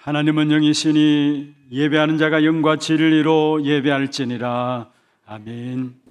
하나님은 영이시니 예배하는 자가 영과 진리로 예배할지니라. 아멘.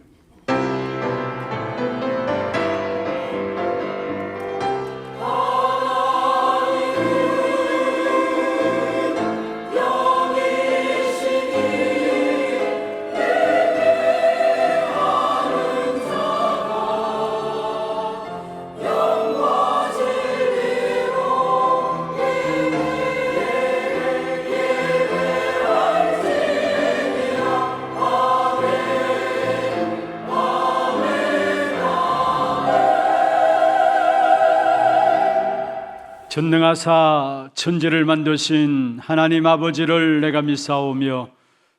전능하사 천지를 만드신 하나님 아버지를 내가 믿사오며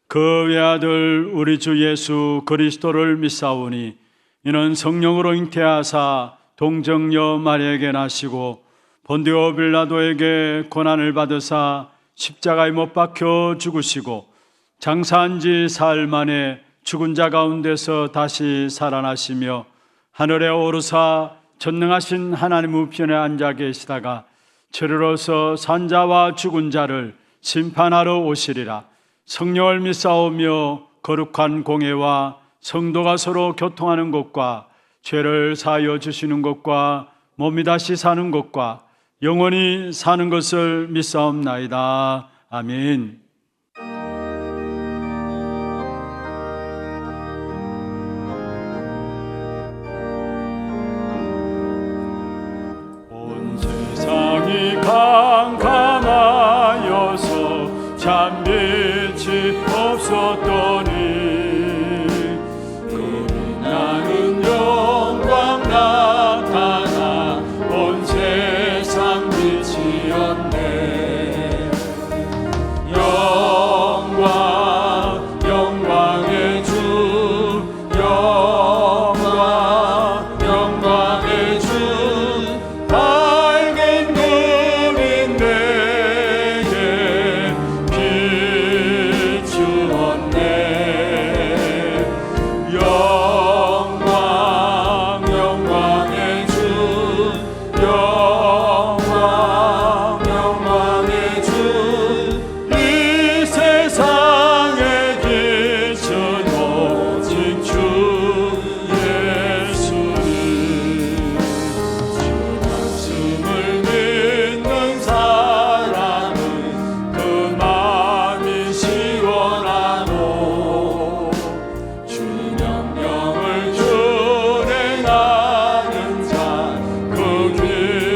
그 외아들 우리 주 예수 그리스도를 믿사오니 이는 성령으로 잉태하사 동정녀 마리아에게 나시고 본디오 빌라도에게 고난을 받으사 십자가에 못 박혀 죽으시고 장사한 지 사흘 만에 죽은 자 가운데서 다시 살아나시며 하늘에 오르사 전능하신 하나님 우편에 앉아 계시다가 저리로서 산자와 죽은 자를 심판하러 오시리라. 성령을 믿사오며 거룩한 공회와 성도가 서로 교통하는 것과 죄를 사하여 주시는 것과 몸이 다시 사는 것과 영원히 사는 것을 믿사옵나이다. 아멘. 캄캄하여서 참 빛이 없었더니 그리 나는 영광 나타나 온 세상 빛이었네. 영광의 주 영광의 주 주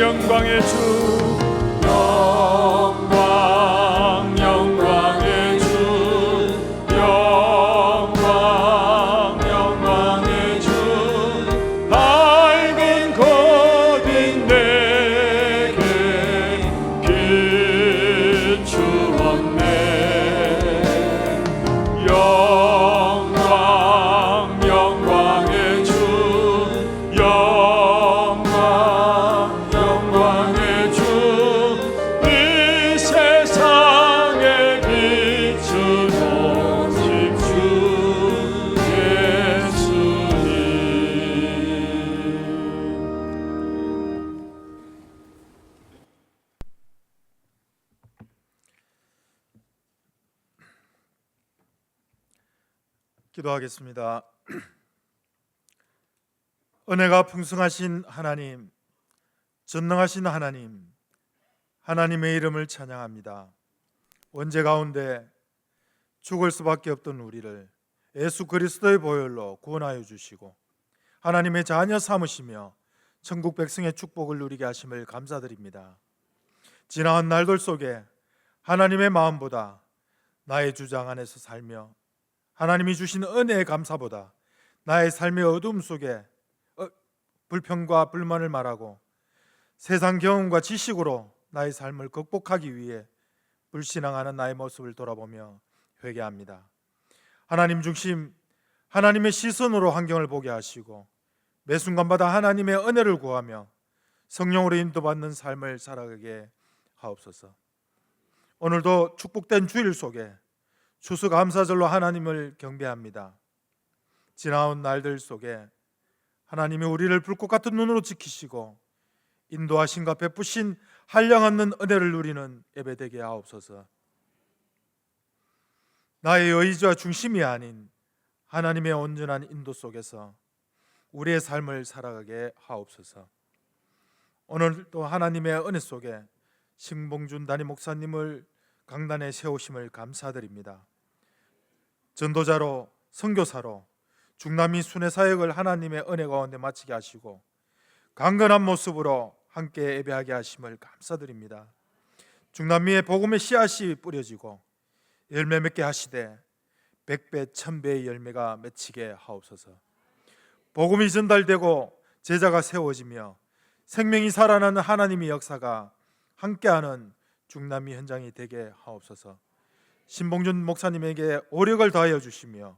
영광의 주 영광 영광의 주 영광 영광의 주 밝은 거빈 내게 비추었네 영광 영광의 주 영광 영광의 주 이 세상에 비추는 집주 예수님. 기도하겠습니다. 은혜가 풍성하신 하나님, 전능하신 하나님, 하나님의 이름을 찬양합니다. 원죄 가운데 죽을 수밖에 없던 우리를 예수 그리스도의 보혈로 구원하여 주시고 하나님의 자녀 삼으시며 천국 백성의 축복을 누리게 하심을 감사드립니다. 지나온 날들 속에 하나님의 마음보다 나의 주장 안에서 살며 하나님이 주신 은혜의 감사보다 나의 삶의 어두움 속에 불평과 불만을 말하고 세상 경험과 지식으로 나의 삶을 극복하기 위해 불신앙하는 나의 모습을 돌아보며 회개합니다. 하나님 중심, 하나님의 시선으로 환경을 보게 하시고 매 순간마다 하나님의 은혜를 구하며 성령으로 인도받는 삶을 살아가게 하옵소서. 오늘도 축복된 주일 속에 추수감사절로 하나님을 경배합니다. 지나온 날들 속에 하나님이 우리를 불꽃 같은 눈으로 지키시고 인도하심과 베푸신 한량없는 은혜를 누리는 예배되게 하옵소서. 나의 의지와 중심이 아닌 하나님의 온전한 인도 속에서 우리의 삶을 살아가게 하옵소서. 오늘도 하나님의 은혜 속에 신봉준 담임 목사님을 강단에 세우심을 감사드립니다. 전도자로 선교사로 중남미 순회 사역을 하나님의 은혜 가운데 마치게 하시고 강건한 모습으로 함께 예배하게 하심을 감사드립니다. 중남미의 복음의 씨앗이 뿌려지고 열매 맺게 하시되 100배 1000배의 열매가 맺히게 하옵소서. 복음이 전달되고 제자가 세워지며 생명이 살아나는 하나님의 역사가 함께하는 중남미 현장이 되게 하옵소서. 신봉준 목사님에게 오력을 다하여 주시며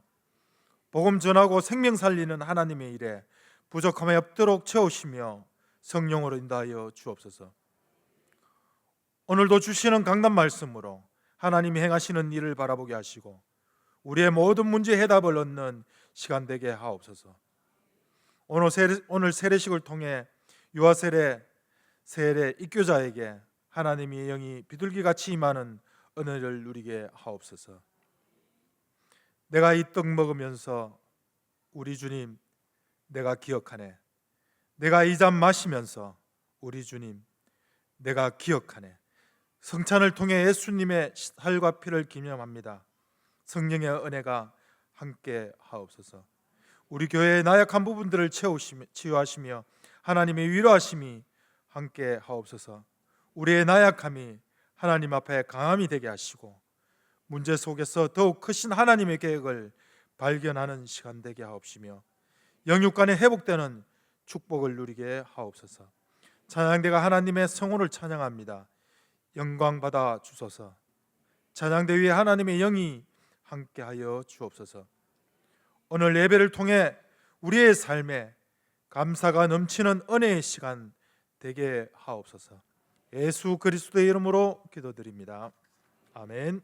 복음 전하고 생명 살리는 하나님의 일에 부족함이 없도록 채우시며 성령으로 인도하여 주옵소서. 오늘도 주시는 강단 말씀으로 하나님이 행하시는 일을 바라보게 하시고 우리의 모든 문제 해답을 얻는 시간 되게 하옵소서. 오늘 세례식을 통해 유아 세례 입교자에게 하나님의 영이 비둘기같이 임하는 은혜를 누리게 하옵소서. 내가 이 떡 먹으면서 우리 주님 내가 기억하네. 내가 이 잔 마시면서 우리 주님 내가 기억하네. 성찬을 통해 예수님의 살과 피를 기념합니다. 성령의 은혜가 함께 하옵소서. 우리 교회의 나약한 부분들을 치유하시며 하나님의 위로하심이 함께 하옵소서. 우리의 나약함이 하나님 앞에 강함이 되게 하시고 문제 속에서 더욱 크신 하나님의 계획을 발견하는 시간 되게 하옵시며 영육간에 회복되는 축복을 누리게 하옵소서. 찬양대가 하나님의 성호를 찬양합니다. 영광 받아 주소서. 찬양대 위에 하나님의 영이 함께하여 주옵소서. 오늘 예배를 통해 우리의 삶에 감사가 넘치는 은혜의 시간 되게 하옵소서. 예수 그리스도의 이름으로 기도드립니다. 아멘.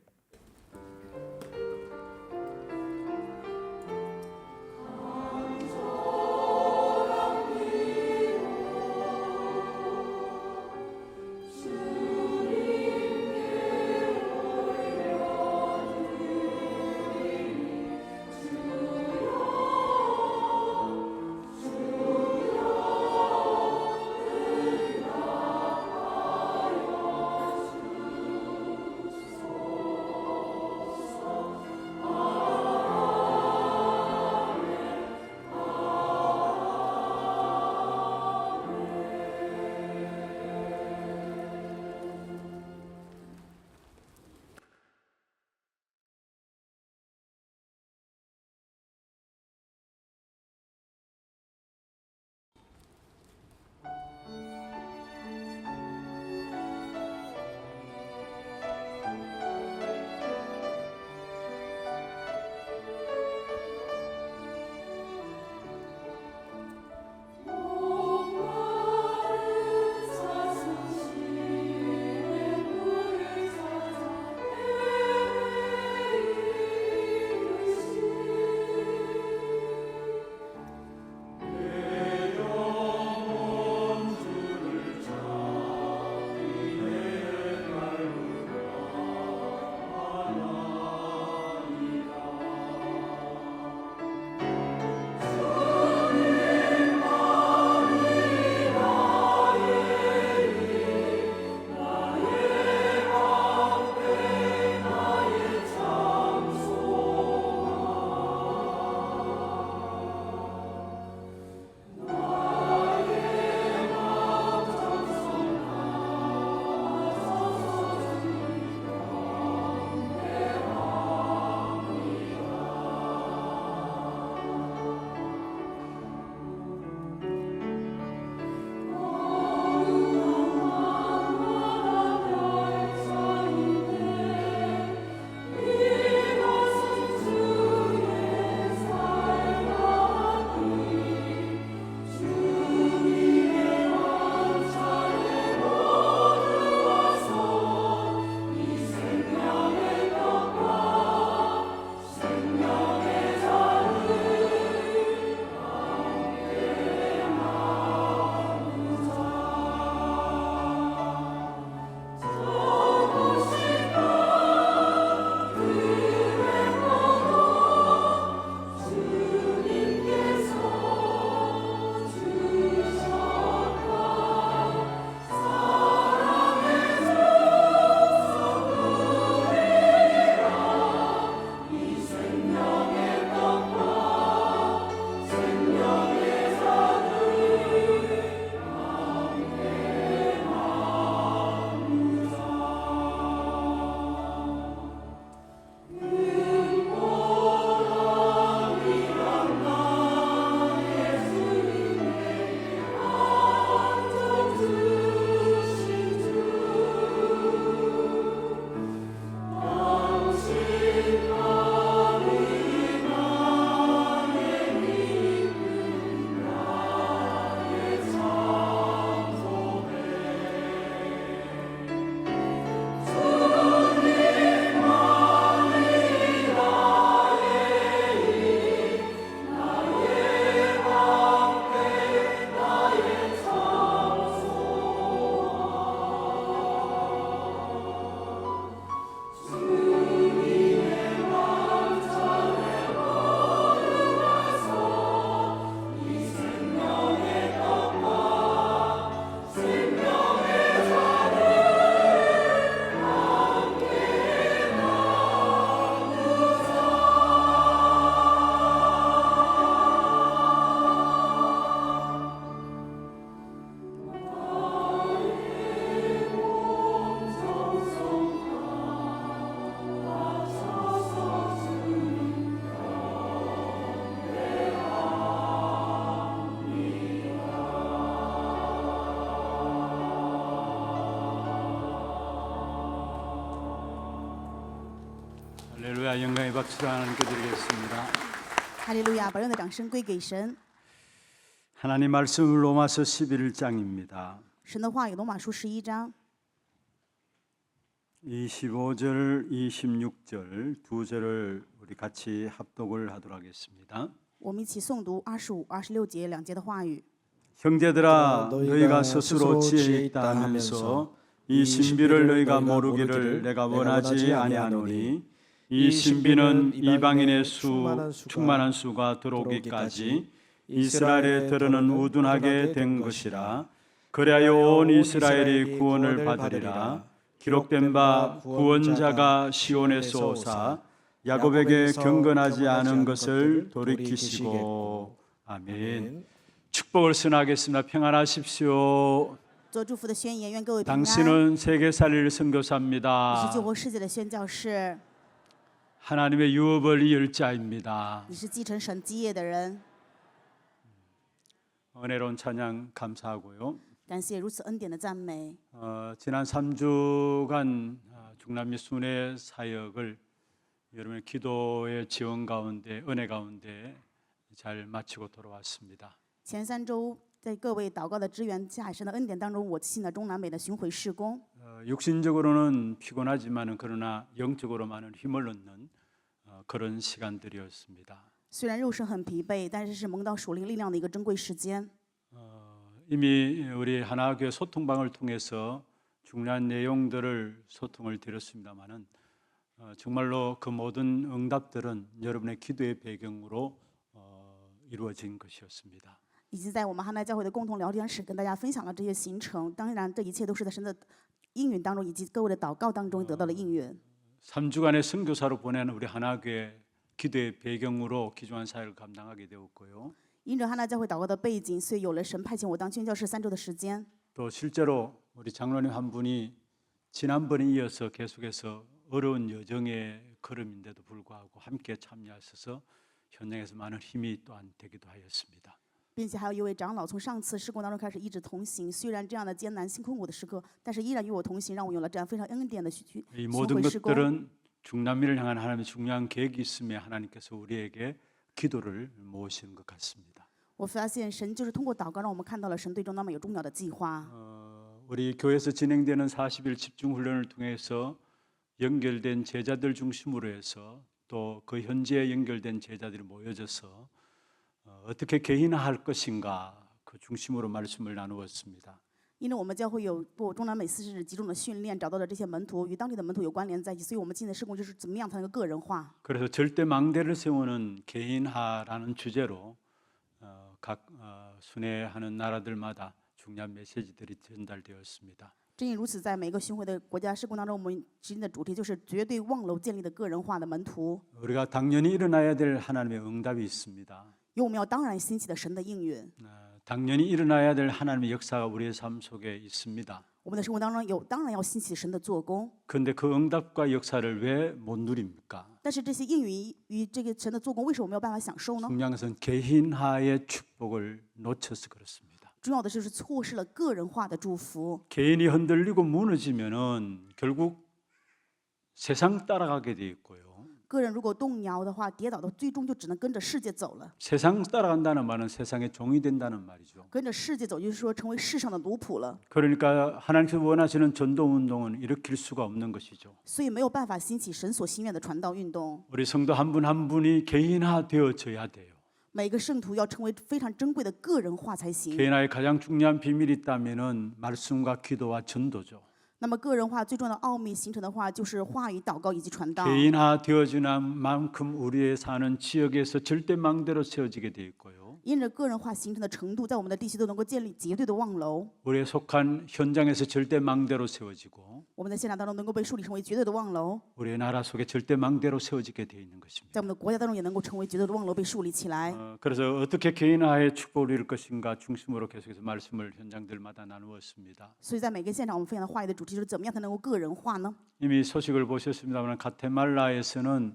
할렐루야, 영광의 박수를 하나님께 드리겠습니다. 哈利路亚！把用的掌声归给神。 하나님 말씀은 로마서 11장입니다. 神的话语，罗马书11章 25절, 26절 두 절을 우리 같이 합독을 하도록 하겠습니다. 我们一起诵读25、26节两节的话语。 형제들아, 너희가 스스로 지혜 있다 하면서 이 신비를 너희가 모르기를 내가 원하지 아니하노니 이 신비는 이방인의 충만한 수가 들어오기까지 이스라엘에 들어는 우둔하게 된 것이라. 그래야 온 이스라엘이 구원을 받으리라. 기록된 바 구원자가 시온에서 오사 야곱에게 경건하지 않은 것을 돌이키시고. 아멘. 축복을 선하겠습니다. 평안하십시오. 做祝福的宣言，愿各位平安。 당신은 세계 살릴 你是 선교사입니다. 救活世界的宣教士， 하나님의 유업을 이을 자입니다. 你是继承神基业的人。 은혜로운 찬양 감사하고요. 感谢如此恩典的赞美。 지난 3주간 중남미 순회 사역을 여러분의 기도의 지원 가운데 은혜 가운데 잘 마치고 돌아왔습니다. 前3周，在各位祷告的支援下，神的恩典当中，我进了中南美的巡回事工。 육신적으로는 피곤하지만은 그러나 영적으로만은 힘을 얻는 그런 시간들이었습니다. 虽然肉身很疲惫，但是是蒙到属灵力量的一个珍贵时间。 이미 우리 하나교회 소통방을 통해서 중요한 내용들을 소통을 드렸습니다만은 정말로 그 모든 응답들은 여러분의 기도의 배경으로 이루어진 것이었습니다. 已经在我们哈奈教会的共同聊天室跟大家分享了这些行程。当然，这一切都是在神的应允当中，以及各位的祷告当中得到了应允。 3주간의 선교사로 보낸 우리 하나교회 기도의 배경으로 귀중한 사역을 감당하게 되었고요. 因着哈奈教会祷告的背景，所以有了神派遣我当宣教士3周的时间。 또 실제로 우리 장로님 한 분이 지난번에 이어서 계속해서 어려운 여정의 걸음인데도 불구하고 함께 참여하셔서 현장에서 많은 힘이 또한 되기도 하였습니다. 并且还有一位长老从上次事工当中开始一直同行，虽然这样的艰难辛苦的时刻，但是依然与我同行，让我有了这样非常恩典的巡 이 모든 回事工。 것들은 중남미를 향한 하나님의 중요한 계획이 있음에 하나님께서 우리에게 기도를 모으시는 것 같습니다. 我发现神就是通过祷告，让我们看到了神对中南美有重要的计划。 우리 교회에서 진행되는 40일 집중 훈련을 통해서 연결된 제자들 중심으로 해서 또 그 현지에 연결된 제자들이 모여져서 어떻게 개인화할 것인가 그 중심으로 말씀을 나누었습니다. 因为我们教会有过中南美40日集中的训练，找到了这些门徒与当地的门徒有关联在一起，所以我们进的事工就是怎么样才能够个人化。 그래서 절대 망대를 세우는 개인화라는 주제로 각 순회하는 나라들마다 중요한 메시지들이 전달되었습니다. 正因如此，在每个巡回的国家事工当中，我们指引的主题就是绝对望楼建立的个人化的门徒。 우리가 당연히 일어나야 될 하나님의 응답이 있습니다. 有我们要当然兴起的神的应允， 당연히 일어나야 될 하나님의 역사가 우리의 삶 속에 있습니다. 我们的生活当中有当然要兴起神的做工。 그런데 그 응답과 역사를 왜 못 누립니까? 但是这些应允与这个神的做工，为什么没有办法享受呢？ 중요한 것은 개인화의 축복을 놓쳐서 그렇습니다. 重要的就是错失了个人化的祝福。 개인이 흔들리고 무너지면은 결국 세상 따라가게 돼 있고요. 个人如果动摇的话，跌倒的最终就只能跟着世界走了。 세상 따라간다는 말은 세상의 종이 된다는 말이죠. 跟着世界走，就是说成为世上的奴仆了。 그러니까 하나님께서 원하시는 전도 운동은 일으킬 수가 없는 것이죠. 所以没有办法兴起神所心愿的传道运动。 우리 성도 한 분 한 분이 개인화되어져야 돼요. 每个圣徒要成为非常珍贵的个人化才行。 개인화의 가장 중요한 비밀이 있다면은 말씀과 기도와 전도죠. 那么个人化最重要的奥秘形成的话，就是话语、祷告以及传道。 개인화되어지는 만큼 우리의 사는 지역에서 절대 망대로 세워지게 돼 있고요. 因着个人化形成的程度，在我们的地区都能够建立绝对的望楼。 우리의 속한 현장에서 절대 망대로 세워지고 我们在现场当中能够被树立成为绝对的望楼， 우리의 나라 속에 절대 망대로 세워지게 돼 있는 것입니다. 在我们的国家当中也能够成为绝对的望楼被树立起来。 그래서 어떻게 개인화의 축복을 이룰 것인가 중심으로 계속해서 말씀을 현장들마다 나누었습니다. 所以在每个现场，我们分享的话语的主题就是怎么样才能够个人化呢？ 이미 소식을 보셨습니다만 가테말라에서는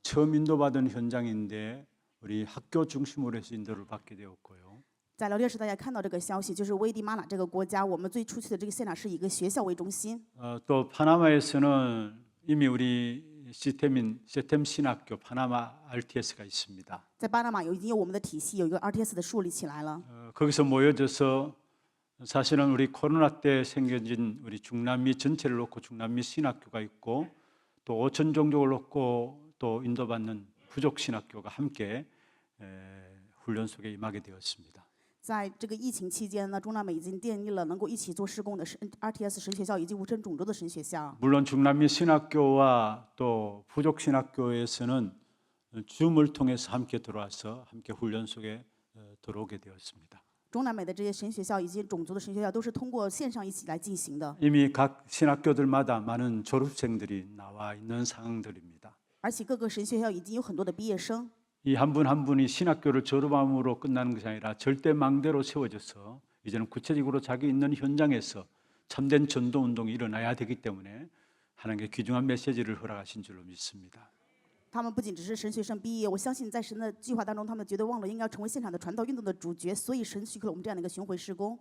처음 인도받은 현장인데 우리 학교 중심으로 해서 인도를 받게 되었고요. 在聊天室大家看到这个消息，就是危地马拉这个国家，我们最初期的这个现场是以一个学校为中心。 또 파나마에서는 이미 우리 시스템인 시스템 신학교 파나마 RTS가 있습니다. 在巴拿马已经有我们的体系，有一个 RTS 的树立起来了。 거기서 모여져서 사실은 우리 코로나 때 생겨진 우리 중남미 전체를 놓고 중남미 신학교가 있고 또 5천 종족을 놓고 또 인도받는 부족 신학교가 함께 훈련 속에 임하게 되었습니다. 在这个疫情期间呢，中南美已经建立了能够一起做施工的RTS 神学校以及无神种族的神学校。 물론 중남미 신학교와 또 부족 신학교에서는 줌을 통해서 함께 들어와서 함께 훈련 속에 들어오게 되었습니다. 中南美的这些神学校以及种族的神学校都是通过线上一起来进行的， 이미 각 신학교들마다 많은 졸업생들이 나와 있는 상황들입니다. 而且各个神学校已经有很多的毕业生。 이 한 분 한 분이 신학교를 졸업함으로 끝나는 것이 아니라 절대망대로 세워져서 이제는 구체적으로 자기 있는 현장에서 참된 전도 운동이 일어나야 되기 때문에 하나님께 귀중한 메시지를 허락하신 줄로 믿습니다. 他们不仅只是神学生毕业，我相信在神的计划当中，他们绝对忘了应该要成为现场的传道运动的主角，所以神许可了我们这样的一个巡回施工。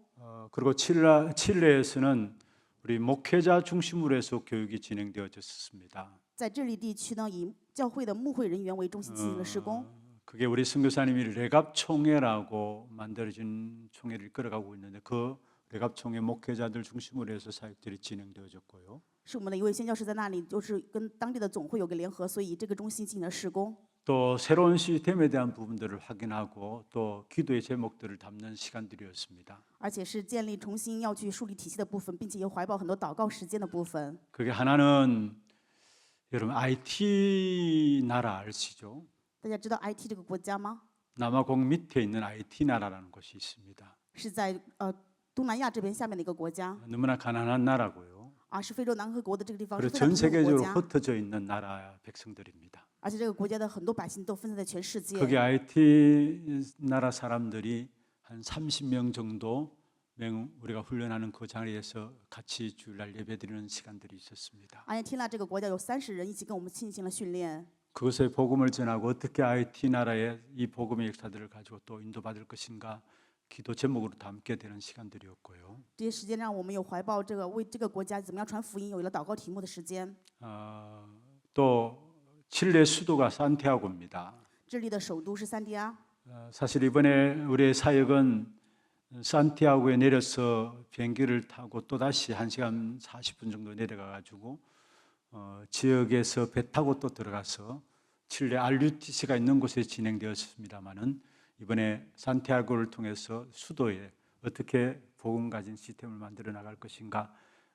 그리고 칠레에서는 우리 목회자 중심으로 해서 교육이 진행되어졌습니다. 在智利地区呢，以教会的牧会人员为中心进行了施工。 그게 우리 선교사님이 레갑총회라고 만들어진 총회를 이끌어가고 있는데 그 레갑총회 목회자들 중심으로 해서 사역들이 진행되어졌고요. 是我们的一位宣教士在那里，就是跟当地的总会有个联合，所以以这个中心进行了施工。 또 새로운 시스템에 대한 부분들을 확인하고 또 기도의 제목들을 담는 시간들이었습니다. 而且是建立重新要去树立体系的部分，并且又怀抱很多祷告时间的部分。 그게 하나는 여러분 IT 나라 아시죠? 大家知道 IT 这个国家吗？ 남아공 밑에 있는 IT 나라라는 곳이 있습니다. 是在东南亚这边下面的一个国家， 너무나 가난한 나라고요. 是非洲南河国的这个地方，是 그리고 非常 전 贫穷的 세계적으로 国家。 흩어져 있는 나라 백성들입니다. 而且这个国家的很多百姓都分散在全世界。 거기 IT 나라 사람들이 한 30명 정도 우리가 훈련하는 그 자리에서 같이 주일날 예배드리는 시간들이 있었습니다. 阿根廷这个国家有30人一起跟我们进行了训练。 그것의 복음을 전하고 어떻게 IT 나라의 이 복음의 역사들을 가지고 또 인도받을 것인가 기도 제목으로 담게 되는 시간들이었고요. 这些时间让我们有怀抱这个为这个国家怎么样传福音，有了祷告题目的时间。 또 칠레 수도가 산티아고입니다. 智利的首都是三迪亚。 사실 이번에 우리의 사역은 산티아고에 내려서 비행기를 타고 또 다시 1시간 40분 정도 내려가 가지고 지역에서 배 타고 또 들어가서 칠레 RUTC가 있는 곳에 진행되었습니다만은 이번에 산티아고를 통해서 수도에 어떻게 복음 가진 시스템을 만들어 나갈 것인가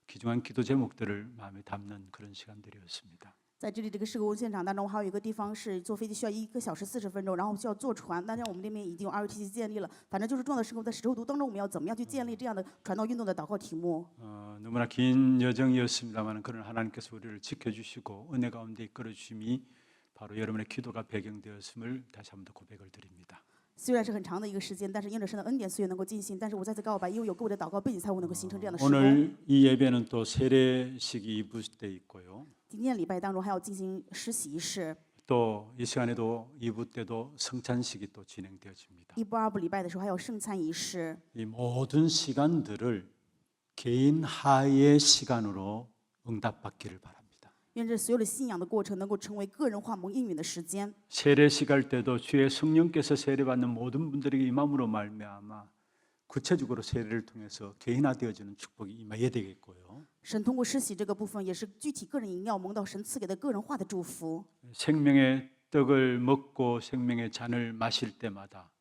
귀중한 기도 제목들을 마음에 담는 그런 시간들이었습니다. 在这里这个施工现场当中，还有一个地方是坐飞机需要1个小时40分钟，然后需要坐船。但是我们这边已经有RUTC建立了，反正就是重要的施工在石头读当中，我们要怎么样去建立这样的传道运动的祷告题目？ 너무나 긴 여정이었습니다만 그런 하나님께서 우리를 지켜주시고 은혜 가운데 이끌어 주심이 바로 여러분의 기도가 배경되었음을 다시 한번 더 고백을 드립니다. 虽然是很长的一个时间，但是因着神的恩典，岁月能够进行。但是我再次告白，因为有各位的祷告背景，才会能够形成这样的施工。 오늘 이 예배는 또 세례식이 2부 때 있고요. 今天的礼拜当中还要进行施洗仪式， 또 이 시간에도 2부 때도 성찬식이 또 진행되어집니다. 1部、2部礼拜的时候还有圣餐仪式。 이 모든 시간들을 개인 하의 시간으로 응답받기를 바랍니다. 愿这所有的信仰的过程能够成为个人化蒙应允的时间。 세례식 할 때도 주의 성령께서 세례받는 모든 분들에게 임함으로 말미암아 구체적으로 세례를 통해서 개인화되어지는 축복이 임해야 되겠고요. 神通过施洗这个部分，也是具体个人饮料蒙到神赐给的个人化的祝福。 생명의 떡을 먹고 생명의 잔을 마실 때마다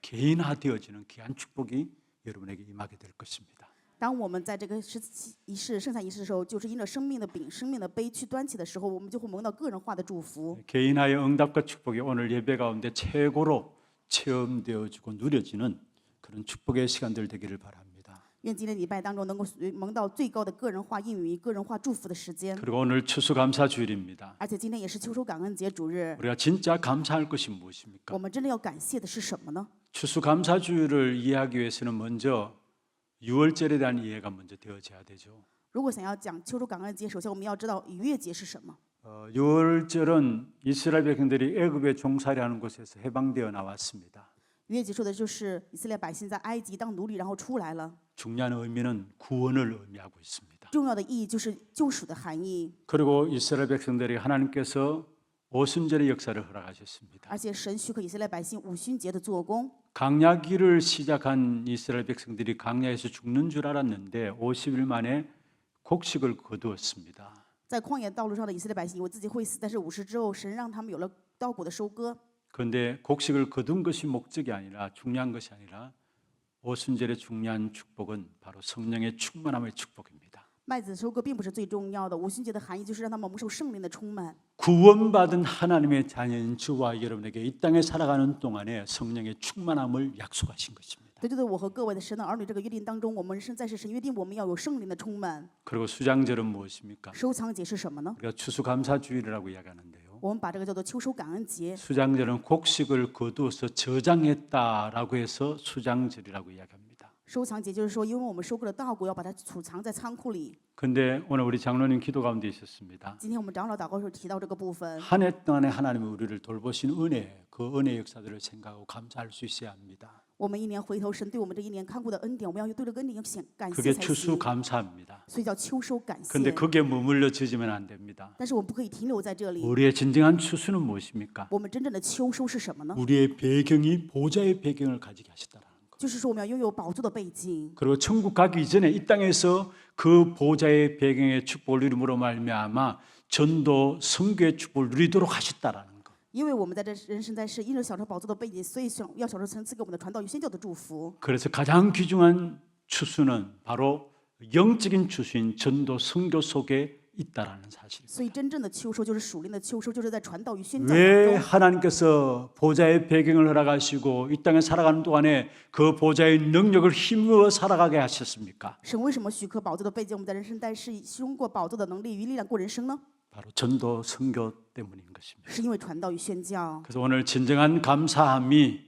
개인화되어지는 귀한 축복이 여러분에게 임하게 될 것입니다. 当我们在这个施洗仪式、圣餐仪式的时候，就是因着生命的饼、生命的杯去端起的时候，我们就会蒙到个人化的祝福。 개인화의 응답과 축복이 오늘 예배 가운데 최고로 체험되어지고 누려지는 그런 축복의 시간들 되기를 바랍니다. 愿今天礼拜当中能够蒙到最高的个人化应允、个人化祝福的时间。 그리고 오늘 추수감사주일입니다. 而且今天也是秋收感恩节主日， 우리가 진짜 감사할 것이 무엇입니까? 我们真的要感谢的是什么呢？ 추수감사주일을 이해하기 위해서는 먼저 유월절에 대한 이해가 먼저 되어져야 되죠. 如果想要讲秋收感恩节，首先我们要知道逾越节是什么。 유월절은 이스라엘 백성들이 애굽에 종살이하는 곳에서 해방되어 나왔습니다. 逾越节说的就是以色列百姓在埃及当奴隶，然后出来了。 중요한 의미는 구원을 의미하고 있습니다. 重要的意义就是救赎的含义， 그리고 이스라엘 백성들이 하나님께서 오순절의 역사를 허락하셨습니다. 而且神许可以色列百姓五旬节的做工。 강야기를 시작한 이스라엘 백성들이 강야에서 죽는 줄 알았는데 50일 만에 곡식을 거두었습니다. 在旷野道路上的以色列百姓以为自己会死，但是50之后，神让他们有了稻谷的收割。 그런데 곡식을 거둔 것이 목적이 아니라 중요한 것이 아니라 오순절의 중요한 축복은 바로 성령의 충만함의 축복입니다. 麦子收割并不是最重要的，五旬节的含义就是让他们蒙受圣灵的充满。 구원받은 하나님의 자녀인 저와 여러분에게 이 땅에 살아가는 동안에 성령의 충만함을 약속하신 것입니다. 对对对，我和各位的神的儿女这个约定当中，我们是在世神约定我们要有圣灵的充满。 그리고 수장절은 무엇입니까? 收藏节是什么呢？ 우리가 추수감사주일이라고 이야기하는데요. 我们把这个叫做秋收感恩节。 수장절은 곡식을 거두어서 저장했다라고 해서 수장절이라고 이야기합니다. 收藏节就是说，因为我们收割了稻谷，要把它储藏在仓库里。 근데 오늘 우리 장로님 기도 가운데 있었습니다. 今天我们长老祷告时候提到这个部分， 한 해 동안에 하나님이 우리를 돌보신 은혜, 그 은혜 역사들을 생각하고 감사할 수 있어야 합니다. 我们一年回头，神对我们这一年看顾的恩典，我们要对这个恩典要显感谢 그게 才 추수 行。 감사합니다. 所以叫秋收感谢。 근데 거기에 머물러지면 안 됩니다. 但是我们不可以停留在这里。 우리의 진정한 추수는 무엇입니까? 我们真正的秋收是什么呢？ 우리의 배경이 보좌의 배경을 가지게 하시다라는 것. 就是说我们要拥有宝座的背景。 그리고 천국 가기 이전에 이 땅에서 그 보좌의 배경의 축복을 누림으로 말미암아 전도 선교의 축복을 누리도록 하셨다라는 것. 因为我们在这人生在世，因着享受宝座的背景，所以要享受神赐给我们的传道与宣教的祝福。 그래서 가장 귀중한 추수는 바로 영적인 추수인 전도 선교 속에 있다라는 사실입니다. 所以真正的秋收就是属灵的秋收，就是在传道与宣教当 왜 中。 하나님께서 보좌의 배경을 허락하시고 이 땅에 살아가는 동안에 그 보좌의 능력을 힘입어 살아가게 하셨습니까? 神为什么许可宝座的背景？我们在人生在世，通过宝座的能力与力量过人生呢？ 바로 전도 선교 때문인 것입니다. 是因为传道与宣教。 그래서 오늘 진정한 감사함이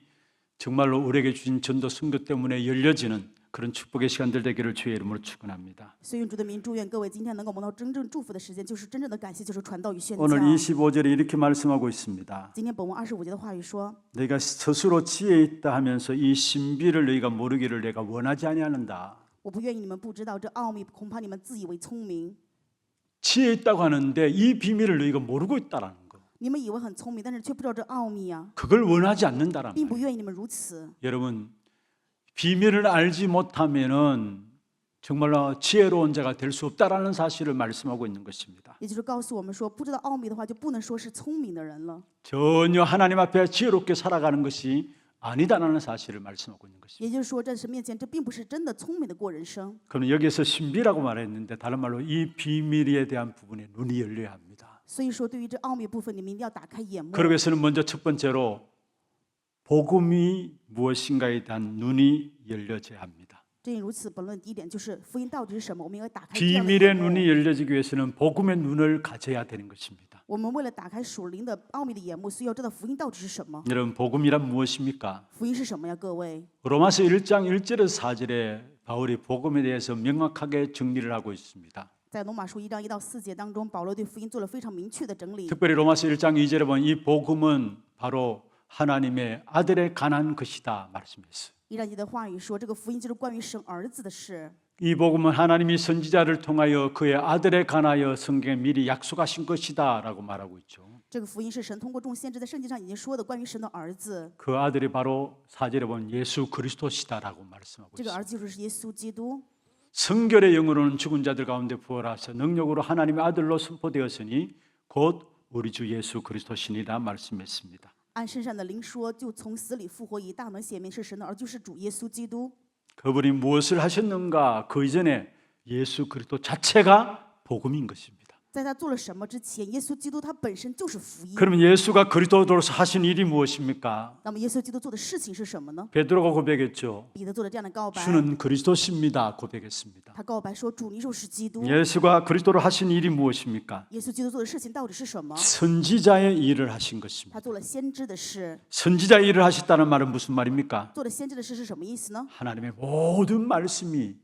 정말로 우리에게 주신 전도 선교 때문에 열려지는 그런 축복의 시간들 되기를 주의 이름으로 축원합니다. 所以用主的名祝愿各位今天能够蒙到真正祝福的时间，就是真正的感谢，就是传道与宣教。 오늘 25절에 이렇게 말씀하고 있습니다. 今天本文25节的话语说， 너희가 스스로 지혜 있다 하면서 이 신비를 너희가 모르기를 내가 원하지 아니하는다. 我不愿意你们不知道这奥秘，恐怕你们自以为聪明。 지혜 있다고 하는데 이 비밀을 너희가 모르고 있다라는 거. 你们以为很聪明，但是却不知道这奥秘啊， 그걸 원하지 않는다라는 并 거예요. 不愿意你们如此。 여러분 비밀을 알지 못하면은 정말로 지혜로운 자가 될 수 없다라는 사실을 말씀하고 있는 것입니다. 也就是告诉我们说，不知道奥秘的话，就不能说是聪明的人了。 전혀 하나님 앞에 지혜롭게 살아가는 것이 아니다라는 사실을 말씀하고 있는 것입니다. 也就是说，在神面前，这并不是真的聪明的过人生。 그럼 여기서 신비라고 말했는데 다른 말로 이 비밀에 대한 부분에 눈이 열려야 합니다. 所以说，对于这奥秘部分，你们一定要打开眼目。 그러기 위해서는 먼저 첫 번째로 복음이 무엇인가에 대한 눈이 열려져야 합니다. 正因如此，本论第一点就是福音到底是什么，我们应该打开这样的 비밀의 眼目。 눈이 열려지기 위해서는 복음의 눈을 가져야 되는 것입니다. 我们为了打开属灵的奥秘的眼目，需要知道福音到底是什么。 여러분 복음이란 무엇입니까? 福音是什么呀，各位？ 로마서 1장 1절에서 4절에 바울이 복음에 대해서 명확하게 정리를 하고 있습니다. 在罗马书1章1到4节当中，保罗对福音做了非常明确的整理。 특별히 로마서 1장 2절에 보면 이 복음은 바로 하나님의 아들에 관한 것이다 말씀했어요. 1章1的话语说，这个福音就是关于神儿子的事。 이 복음은 하나님이 선지자를 통하여 그의 아들에 관하여 성경에 미리 약속하신 것이다라고 말하고 있죠. 这个福音是神通过众先知在圣经上已经说的关于神的儿子。 그 아들이 바로 4절에 보면 예수 그리스도시다라고 말씀하고 这个 있어요. 儿子就是耶稣基督。 성결의 영으로는 죽은 자들 가운데 부활하셔 능력으로 하나님의 아들로 선포되었으니 곧 우리 주 예수 그리스도시니라 말씀했습니다. 按圣善的灵说，就从死里复活，以大能显明是神的儿，就是主耶稣基督。 그분이 무엇을 하셨는가? 그 이전에 예수 그리스도 자체가 복음인 것입니다. 在他做了什么之前，耶稣基督他本身就是福音。 그러면 예수가 그리스도로서 하신 일이 무엇입니까? 那么耶稣基督做的事情是什么呢？ 베드로가 고백했죠. 彼得做了这样的告白， 주는 그리스도십니다. 고백했습니다. 他告白说：“主，你就是基督。” 예수가 그리스도로 하신 일이 무엇입니까? 耶稣基督做的事情到底是什么？ 선지자의 일을 하신 것입니다. 他做了先知的事。 선지자 일을 하셨다는 말은 무슨 말입니까? 做了先知的事是什么意思呢？ 하나님의 모든 말씀이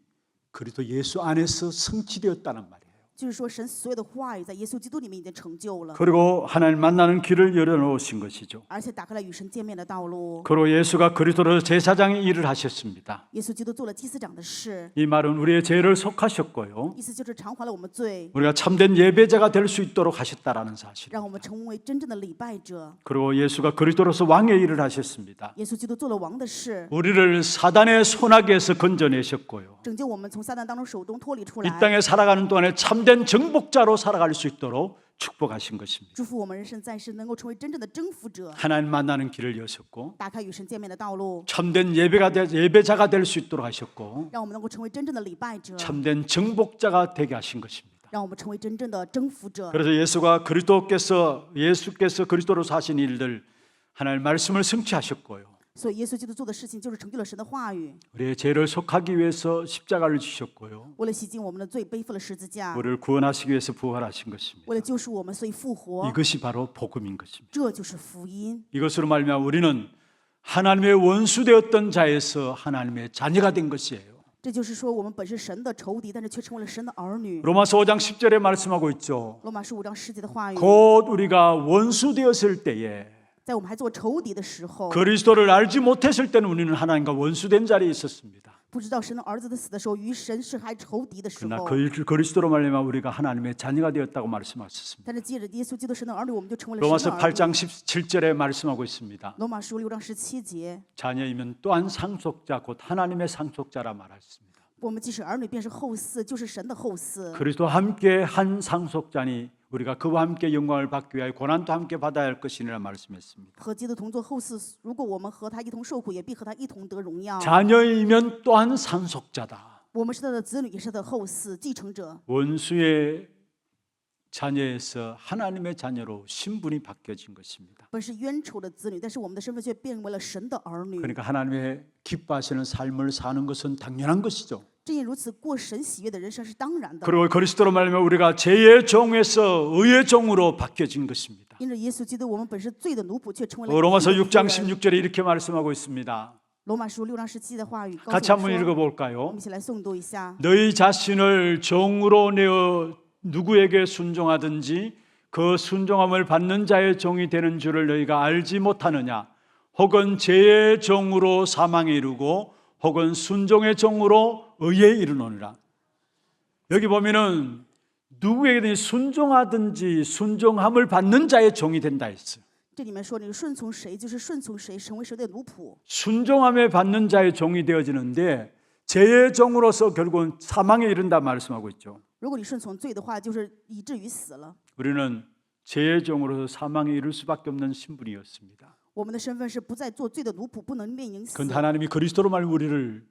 그리스도 예수 안에서 성취되었다는 말이에요. 就是说神所有的话语在耶稣基督里面已经成就了， 그리고 하나님 만나는 길을 열어놓으신 것이죠. 而且打开了与神见面的道路。 그리고 예수가 그리스도로 제사장의 일을 하셨습니다. 耶稣基督做了祭司长的事， 이 말은 우리의 죄를 속하셨고요. 意思就是偿还了我们罪， 우리가 참된 예배자가 될 수 있도록 하셨다라는 사실. 让我们成为真正的礼拜者。 그리고 예수가 그리스도로서 왕의 일을 하셨습니다. 耶稣基督做了王的事， 우리를 사단의 손아귀에서 건져내셨고요. 拯救我们从撒旦当中手中脱离出 이 来， 땅에 살아가는 동안에 참된 정복자로 살아갈 수 있도록 축복하신 것입니다. 祝福我们人生在世能够成为真正的征服者， 하나님 만나는 길을 여셨고 打开与神见面的道路， 참된 예배자가 될 수 있도록 하셨고 让我们能够成为真正的礼拜者， 참된 정복자가 되게 하신 것입니다. 让我们成为真正的征服者。 그래서 예수께서 그리스도로 사신 일들 하나님 말씀을 성취하셨고요. 所以耶稣基督做的事情就是成就了神的话语， 우리의 죄를 속하기 위해서 십자가를 지셨고요. 为了洗净我们的罪，背负了十字架， 우리를 구원하시기 위해서 부활하신 것입니다. 为了救赎我们，所以复活， 이것이 바로 복음인 것입니다. 这就是福音。 이것으로 말미암아 우리는 하나님의 원수되었던 자에서 하나님의 자녀가 된 것이에요. 这就是说，我们本是神的仇敌，但是却成为了神的儿女。 로마서 5장 10절에 말씀하고 있죠. 罗马书5章10节的话语， 곧 우리가 원수되었을 때에 在我们还做仇敌的时候， 그리스도를 알지 못했을 때는 우리는 하나님과 원수된 자리에 있었습니다. 不知道神的儿子的死的时候，与神是还仇敌的时 그러나 候， 그리스도로 말미암아 우리가 하나님의 자녀가 되었다고 말씀하셨습니다. 但是借着耶稣基督神的儿女，我们就成为了神 로마서 的儿 8장 女。 17절에 말씀하고 있습니다. 罗马书6章17节， 자녀이면 또한 상속자 곧 하나님의 상속자라 말했습니다. 我们既是儿女，便是后嗣，就是神的后嗣。 그리스도와 함께 한 상속자니 우리가 그와 함께 영광을 받기 위하여 고난도 함께 받아야 할 것이니라 말씀했습니다. 和基督同作后嗣，如果我们和他一同受苦，也必和他一同得荣耀。 자녀이면 또한 상속자다. 我们是他的子女，也是他的后嗣、继承者。 원수의 자녀에서 하나님의 자녀로 신분이 바뀌어진 것입니다. 本是冤仇的子女，但是我们的身份却变为了神的儿女。 그러니까 하나님의 기뻐하시는 삶을 사는 것은 당연한 것이죠. 正因如此，过神喜悦的人生是当然的。 그리고 그리스도로 말하면 우리가 죄의 종에서 의의 종으로 바뀌어진 것입니다. 因着耶稣基督，我们本是罪的奴仆，却成为了 로마서 义的 6장 仆人。 16절에 이렇게 말씀하고 있습니다. 罗马书6章17的话语告 같이 诉我 한번 们说，我 읽어볼까요? 们一起来诵读一下。 너희 자신을 종으로 내어 누구에게 순종하든지 그 순종함을 받는 자의 종이 되는 줄을 너희가 알지 못하느냐? 혹은 죄의 종으로 사망에 이르고 혹은 순종의 종으로 의에 이르노니라. 여기 보면은 누구에게든 순종하든지 순종함을 받는 자의 종이 된다 했어요. 这里面说，你顺从谁，就是顺从谁，成为谁的奴仆。 순종함에 받는 자의 종이 되어지는데 죄의 종으로서 결국은 사망에 이른다 말씀하고 있죠. 如果你顺从罪的话，就是以至于死了。 우리는 죄의 종으로서 사망에 이를 수밖에 없는 신분이었습니다. 我们的身份是不再做罪的奴仆，不能面临死。 그런데 하나님이 그리스도로 말 우리를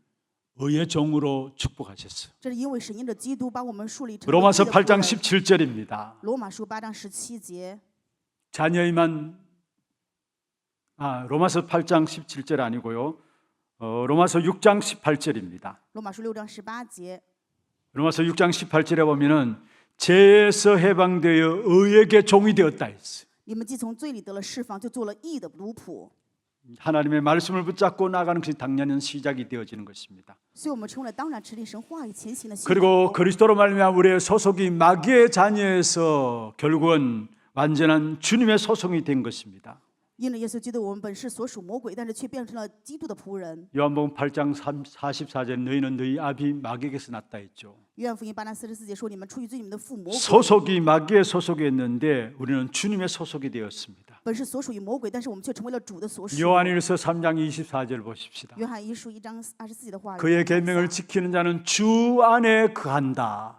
의의 종으로 축복하셨어요. 这是因为神因着基督把我们树立成为 로마서 义的仆 8장 人。 17절입니다. 罗马书8章17节， 로마서 8장 17절 아니고요. 로마서 6장 18절입니다. 罗马书6章18节， 로마서 6장 18절에 보면은 죄에서 해방되어 의에게 종이 되었다 했어요. 你们既从罪里得了释放，就做了义的奴仆。 하나님의 말씀을 붙잡고 나가는 것이 당연한 시작이 되어지는 것입니다. 所以我们成为了当然持定神话语前行的信 그리고 徒。 그리스도로 말미암아 우리의 소속이 마귀의 자녀에서 결국은 완전한 주님의 소속이 된 것입니다. 因着耶稣基督，我们本是所属魔鬼，但是却变成了基督的仆人。 요한복음 8장 44절 너희는 너희 아비 마귀에게서 났다 했죠. 约翰福音8章44节说：“你们出于罪，你们的父魔鬼。 소속이 마귀의 소속이었는데 우리는 주님의 소속이 되었습니다. 本是所属于魔鬼，但是我们却成为了主的所属。” 요한일서 3장 24절 보십시다. 约翰一书1章24节的话语， 그의 계명을 지키는 자는 주 안에 거한다.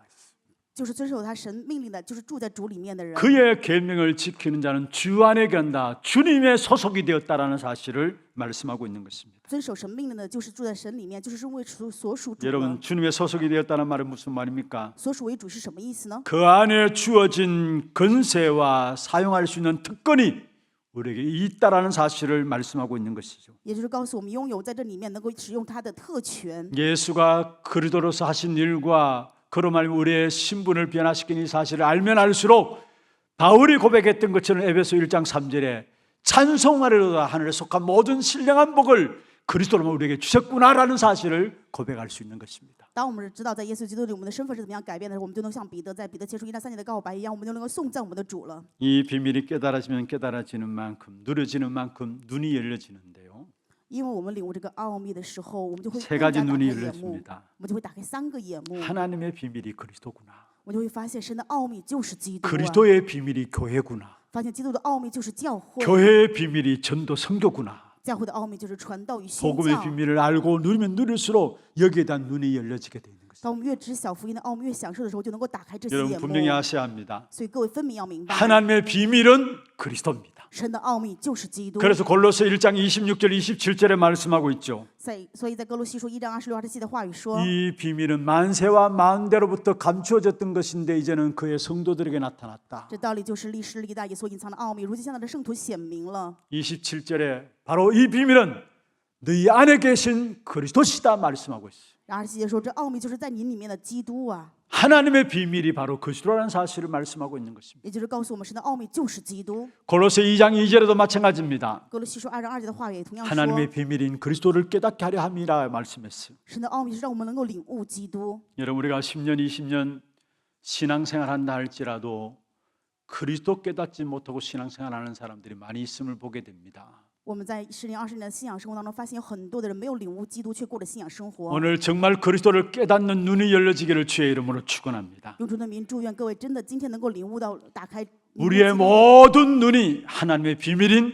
就是遵守他神命令的，就是住在主里面的人。 그의 계명을 지키는 자는 주 안에 거한다. 주님의 소속이 되었다라는 사실을 말씀하고 있는 것입니다. 遵守神命令的，就是住在神里面，就是为主所属主的。 여러분 주님의 소속이 되었다는 말은 무슨 말입니까? 所属为主是什么意思呢？ 그 안에 주어진 권세와 사용할 수 있는 특권이 우리에게 있다라는 사실을 말씀하고 있는 것이죠. 也就是告诉我们，拥有在这里面能够使用他的特权。 예수가 그리스도로서 하신 일과 그로 말미암아 우리의 신분을 변화시키는 이 사실을 알면 알수록 바울이 고백했던 것처럼 에베소 1장 3절에 찬송하리로다 하늘에 속한 모든 신령한 복을 그리스도로만 우리에게 주셨구나라는 사실을 고백할 수 있는 것입니다. 当我们知道在耶稣基督里我们的身份是怎么样改变的时候，我们就能像彼得在彼得前书1章3节的告白一样，我们就能够颂赞我们的主了。 이 비밀이 깨달아지면 깨달아지는 만큼 누려지는 만큼 눈이 열려지는데요. 因为我们领悟这个奥秘的时候，我们就会 세 更 가지 加打开 눈이 眼目， 열려집니다. 我们就会打开3个眼目， 하나님의 비밀이 그리스도구나. 我们就会发现神的奥秘就是基督啊， 그리스도의 비밀이 교회구나. 发现基督的奥秘就是教会， 교회의 비밀이 전도 선교구나. 教会的奥秘就是传道与宣 복음의 教。 비밀을 알고 누리면 누릴수록 여기에 대한 눈이 열려지게 되는 것입니다. 当我们越知小福音的奥秘，越享受的时候，就能够打开这些 여러분 眼目。 분명히 아셔야 합니다. 所以各位分明要明白， 하나님의 비밀은 그리스도입니다. 神的奥秘就是基督。 그래서 골로새 1장 26절 27절에 말씀하고 있죠. 所以在哥罗西书1章26、27的话语说， 이 비밀은 만세와 만대로부터 감추어졌던 것인데 이제는 그의 성도들에게 나타났다. 这道理就是历史历代也所隐藏的奥秘，如今向他的圣徒显明了。 27절에 바로 이 비밀은 너희 안에 계신 그리스도시다 말씀하고 있어요. 然而27节说，这奥秘就是在你里面的基督啊， 하나님의 비밀이 바로 그리스도라는 사실을 말씀하고 있는 것입니다. 也就是告诉我们神的奥秘就是基督。 골로새 2장 2절에도 마찬가지입니다. 哥罗西书2章2节的话语也同样说， 하나님의 비밀인 그리스도를 깨닫게 하려 함이라 말씀했어요. 神的奥秘是让我们能够领悟基督。 여러분 우리가 10년 20년 신앙생활한다 할지라도 그리스도 깨닫지 못하고 신앙생활하는 사람들이 많이 있음을 보게 됩니다. 我们在10年、20年的信仰生活当中，发现有很多的人没有领悟基督，却过着信仰生活。 오늘 정말 그리스도를 깨닫는 눈이 열려지기를 주의 이름으로 축원합니다. 用主的名祝愿各位真的今天能够领悟到，打开 우리의 모든 눈이 하나님의 비밀인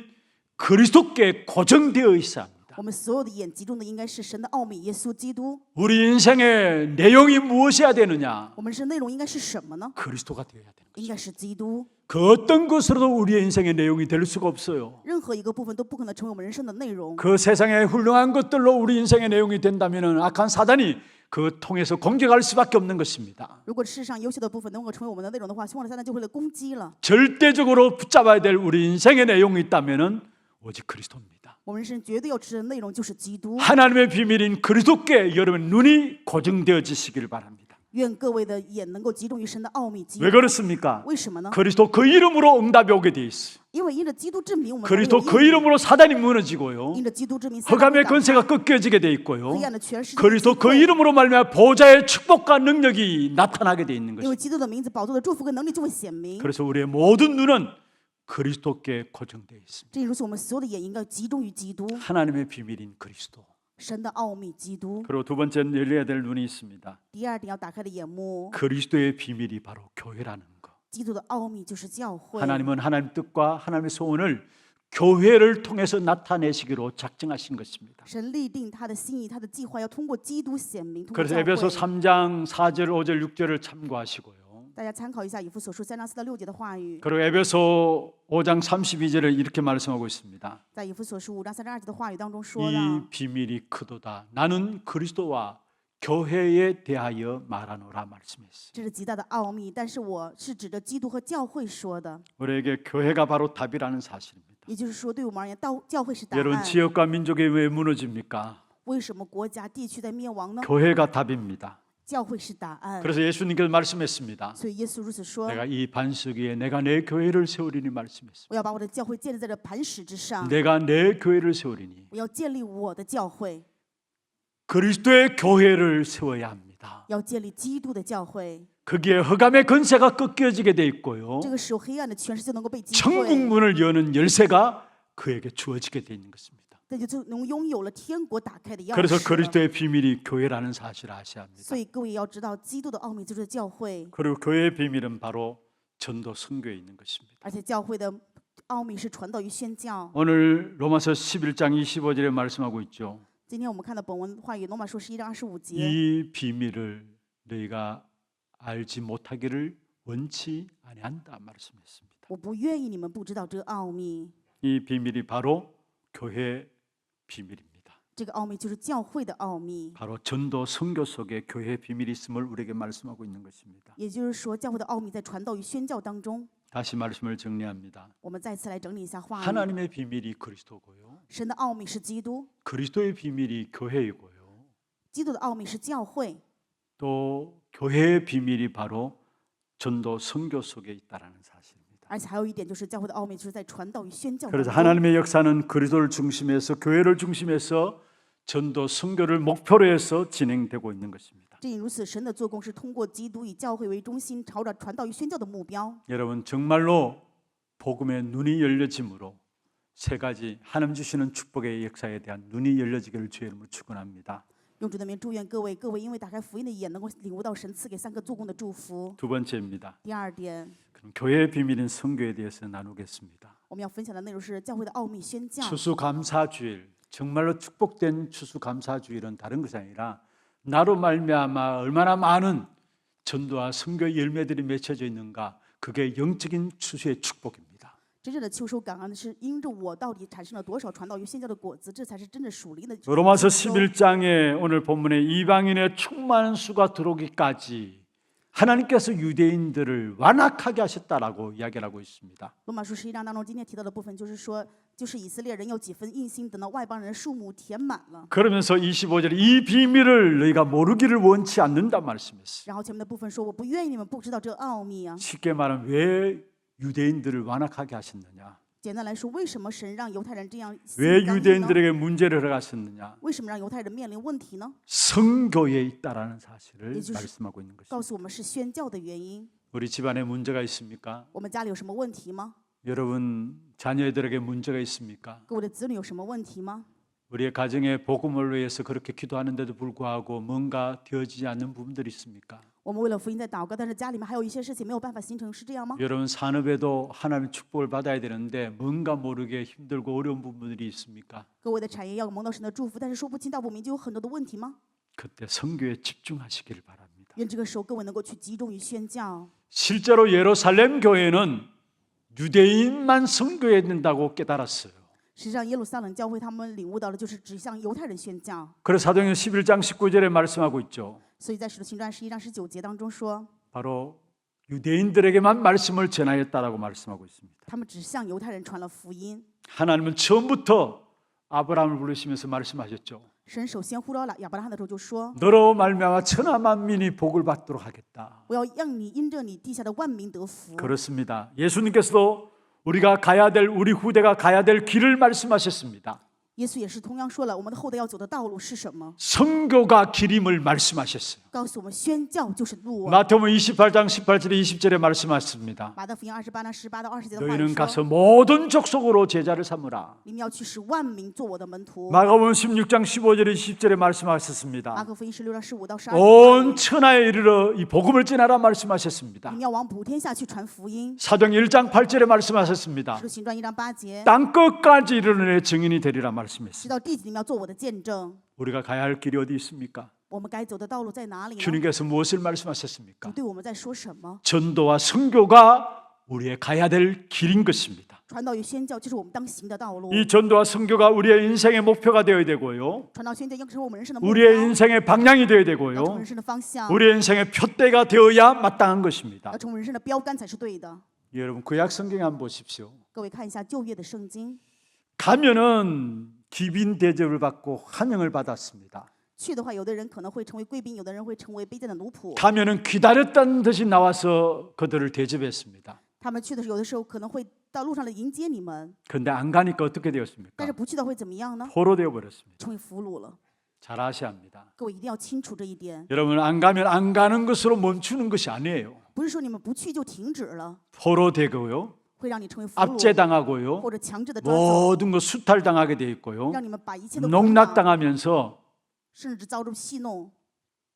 그리스도께 고정되어 있어야 합니다. 我们所有的眼集中的应该是神的奥秘，耶稣基督。 우리 인생의 내용이 무엇이어야 되느냐? 我们是内容应该是什么呢？ 그리스도가 되어야 되는 거죠. 应该是基督。 그 어떤 것으로도 우리의 인생의 내용이 될 수가 없어요. 任何一个部分都不可能成为我们人生的内容。 그 세상의 훌륭한 것들로 우리 인생의 내용이 된다면 악한 사단이 그 통해서 공격할 수밖에 없는 것입니다. 如果世上优秀的部分能够成为我们的内容的话，凶恶的撒旦就会来攻击了。 절대적으로 붙잡아야 될 우리 인생의 내용이 있다면 오직 그리스도입니다. 我们人生绝对要持的内容就是基督。 하나님의 비밀인 그리스도께 여러분 눈이 고정되어지시길 바랍니다. 愿各位的眼能够集中于神的奥秘基督 왜 。 그렇습니까? 为什么呢？ 그리스도 그 이름으로 응답이 오게 돼 있어요. 因为因着基督之名，我们才有 그리스도 应 그 许 이름으로 사단이 무너지고요. 因着基督之名，撒旦 흑암의 会打 권세가 开 꺾여지게 돼 있고요. 黑暗的权势。 그리스도 그 이름으로 말미암아 보좌의 축복과 능력이 나타나게 돼 있는 因为 것입니다. 基督的名字，宝座的祝福跟能力就会显明。 그래서 우리의 모든 눈은 그리스도께 고정되어 있습니다. 这也就是我们所有的眼应该集中于基督， 하나님의 비밀인 그리스도. 神的奥秘基督。 그리고 두 번째는 열려야 될 눈이 있습니다. 第二点要打开的眼目， 그리스도의 비밀이 바로 교회라는 것. 基督的奥秘就是教会。 하나님은 하나님의 뜻과 하나님의 소원을 교회를 통해서 나타내시기로 작정하신 것입니다. 神立定他的心意，他的计划要通过基督显明，通过 그래서 教 에베소 会。 3장 4절, 5절, 6절을 참고하시고요. 大家参考一下以弗所书3章4到6节的话语， 그리고 에베소 5장 32절을 이렇게 말씀하고 있습니다. 在以弗所书5章3章2节的话语当中说 이 到， 비밀이 크도다. 나는 그리스도와 교회에 대하여 말하노라 말씀했어요. 这是极大的奥秘，但是我是指着基督和教会说的， 우리에게 교회가 바로 답이라는 사실입니다. 也就是说，对我们而言，教会是答 여러분 案。 지역과 민족이 왜 무너집니까? 为什么国家地区在灭亡呢？ 교회가 답입니다. 教会是答案。 그래서 예수님께서 말씀했습니다. 所以耶稣如此说： 내가 이 반석 위에 내가 내 교회를 세우리니 말씀했습니다. 我要把我的教会建立在这磐石之上， 내가 내 교회를 세우리니 我要建立我的教会， 그리스도의 교회를 세워야 합니다. 要建立基督的教会。 거기에 흑암의 권세가 꺾여지게 돼 있고요. 这个时候，黑暗的权势就能够被击 천국 溃， 문을 여는 열쇠가 그에게 주어지게 돼 있는 것입니다. 这就能拥有了天国打开的钥 그래서 匙了。 그리스도의 비밀이 교회라는 사실을 아셔야 합니다. 所以各位也要知道，基督的奥秘就是教会， 그리고 교회의 비밀은 바로 전도 선교에 있는 것입니다. 而且教会的奥秘是传道与宣教。 오늘 로마서 11장 25절에 말씀하고 있죠. 今天我们看到本文话语，罗马书11章25节， 이 비밀을 너희가 알지 못하기를 원치 아니한다 말씀했습니다. 我不愿意你们不知道这个奥秘。 이 비밀이 바로 교회 비밀입니다. 这个奥秘就是教会的奥秘， 바로 전도 선교 속에 교회의 비밀이 있음을 우리에게 말씀하고 있는 것입니다. 也就是说，教会的奥秘在传道与宣教当中。 다시 말씀을 정리합니다. 我们再次来整理一下话语。 하나님의 비밀이 그리스도고요. 神的奥秘是基督， 그리스도의 비밀이 교회이고요. 基督的奥秘是教会， 또 교회의 비밀이 바로 전도 선교 속에 있다라는 사실입니다. 而且还有一点就是教会的奥秘就是在传道与宣教当 그래서 中。 하나님의 역사는 그리스도를 중심해서 교회를 중심해서 전도 선교를 목표로 해서 진행되고 있는 것입니다. 正因如此，神的做工是通过基督以教会为中心，朝着传道与宣教的目标。 여러분 정말로 복음의 눈이 열려짐으로 세 가지 하나님 주시는 축복의 역사에 대한 눈이 열려지기를 주의 이름으로 축원합니다. 用主的名祝愿各位因为打开福音的眼，能够领悟到神赐给三个做工的祝福。 두 번째입니다. 第二点， 그럼 교회의 비밀인 선교에 대해서 나누겠습니다. 我们要分享的内容是教会的奥秘宣教。 추수감사주일, 정말로 축복된 추수감사주일은 다른 것이 아니라 나로 말미암아 얼마나 많은 전도와 선교의 열매들이 맺혀져 있는가, 그게 영적인 추수의 축복입니다. 真正的秋收感恩的是因着我到底产生了多少传道与宣教的果子，这才是真正属灵的。 로마서 11장에 오늘 본문에 이방인의 충만한 수가 들어오기까지 하나님께서 유대인들을 완악하게 하셨다라고 이야기를 하고 있습니다. 罗马书11章当中，今天提到的部分就是说，就是以色列人有几分硬心，等到外邦人数目填满了。 그러면서 25절에 이 비밀을 너희가 모르기를 원치 않는다 말씀했어요. 然后前面的部分说，我不愿意你们不知道这奥秘啊。 쉽게 말하면 왜 유대인들을 완악하게 하셨느냐? 简单来说，为什么神让犹太人这样心 왜 刚硬呢？ 유대인들에게 문제를 허가하셨느냐? 为什么让犹太人面临问题呢？ 성교에 있다라는 사실을 예수님. 말씀하고 있는 告 것입니다. 诉我们是宣教的原因。 우리 집안에 문제가 있습니까? 我们家里有什么问题吗？ 여러분 자녀들에게 문제가 있습니까? 各位的子女有什么问题吗？ 우리의 가정의 복음을 위해서 그렇게 기도하는데도 불구하고 뭔가 되어지지 않는 부분들이 있습니까? 我们为了福音在祷告，但是家里面还有一些事情没有办法形成，是这样吗？ 여러분 산업에도 하나님의 축복을 받아야 되는데 뭔가 모르게 힘들고 어려운 부분들이 있습니까? 各位的产业要蒙到神的祝福，但是说不清道不明，就有很多的问题吗？ 그때 선교에 집중하시기를 바랍니다. 愿这个时候各位能够去集中于宣教。 실제로 예루살렘 교회는 유대인만 선교해야 된다고 깨달았어요. 实际上，耶路撒冷教会他们领悟到的就是只向犹太人宣教。 그래서 사도행전 11장 19절에 말씀하고 있죠. 所以在使徒行传11章19节当中说， 바로 유대인들에게만 말씀을 전하였다라고 말씀하고 있습니다. 他们只向犹太人传了福音。 하나님은 처음부터 아브라함을 부르시면서 말씀하셨죠. 神首先呼召了亚伯拉罕的时候就说 너로 말미암아 천하 만민이 복을 받도록 하겠다. ：“我要让你因着你地下的万民得福。” 그렇습니다. 예수님께서도 우리가 가야 될, 우리 후대가 가야 될 길을 말씀하셨습니다. 耶稣也是同样说了，我们的后代要走的道路是什么？ 선교가 길임을 말씀하셨어요. 告诉我们宣教就是路啊。 마태복음 28장 18절에 20절에 말씀하셨습니다. 马太福音28章18到20节的话语 너희는 说 가서 모든 족속으로 제자를 삼으라. 你们要去使万民做我的门徒。 마가복음 16장 15절에 20절에 马 말씀하셨습니다. 可福音16章15到12节 온 천하에 이르러 이 복음을 전하라 말씀하셨습니다. 你们要往普天下去传福音。 사도행 1장 8절에 말씀하셨습니다. 使徒行传1章8节， 땅 끝까지 이르러 증인이 되리라 말씀했습니다. 直到地极你们要做我的见证。 우리가 가야 할 길이 어디 있습니까? 我们该走的道路在哪里呢？ 주님께서 무엇을 主 말씀하셨습니까? 对我们在说什么？ 전도와 선교가 우리의 가야 될 길인 것입니다. 传道与宣教就是我们当行的道路。 이 전도와 선교가 우리의 인생의 목표가 되어야 되고요. 传道宣教应该成为我们人生的目标， 우리의 인생의 방향이 되어야 要成为 되고요. 人生的方向， 우리의 인생의 표대가 되어야 마땅한 것입니다. 要成为人生的标杆才是对的。 여러분 구약 성경 한번 보십시오. 各位看一下旧约的圣经， 가면은 기빈 대접을 받고 환영을 받았습니다. 去的话，有的人可能会成为贵宾，有的人会成为卑贱的奴仆。 가면은 기다렸다는 듯이 나와서 그들을 대접했습니다. 他们去的时候，有的时候可能会到路上来迎接你们， 그런데 안 가니까 어떻게 但 되었습니까? 是不去的会怎么样呢？ 포로되어 버렸습니다. 成为俘虏了。 잘 아셔야 합니다. 各位一定要清楚这一点， 여러분 안 가면 안 가는 것으로 멈추는 것이 아니에요. 不是说你们不去就停止了， 포로되고요. 会让你成为俘虏， 압제당하고요. 或者强制的抓走， 모든 것 수탈당하게 돼 있고요. 让你们把一切都捆绑， 농락당하면서 甚至遭受戏弄。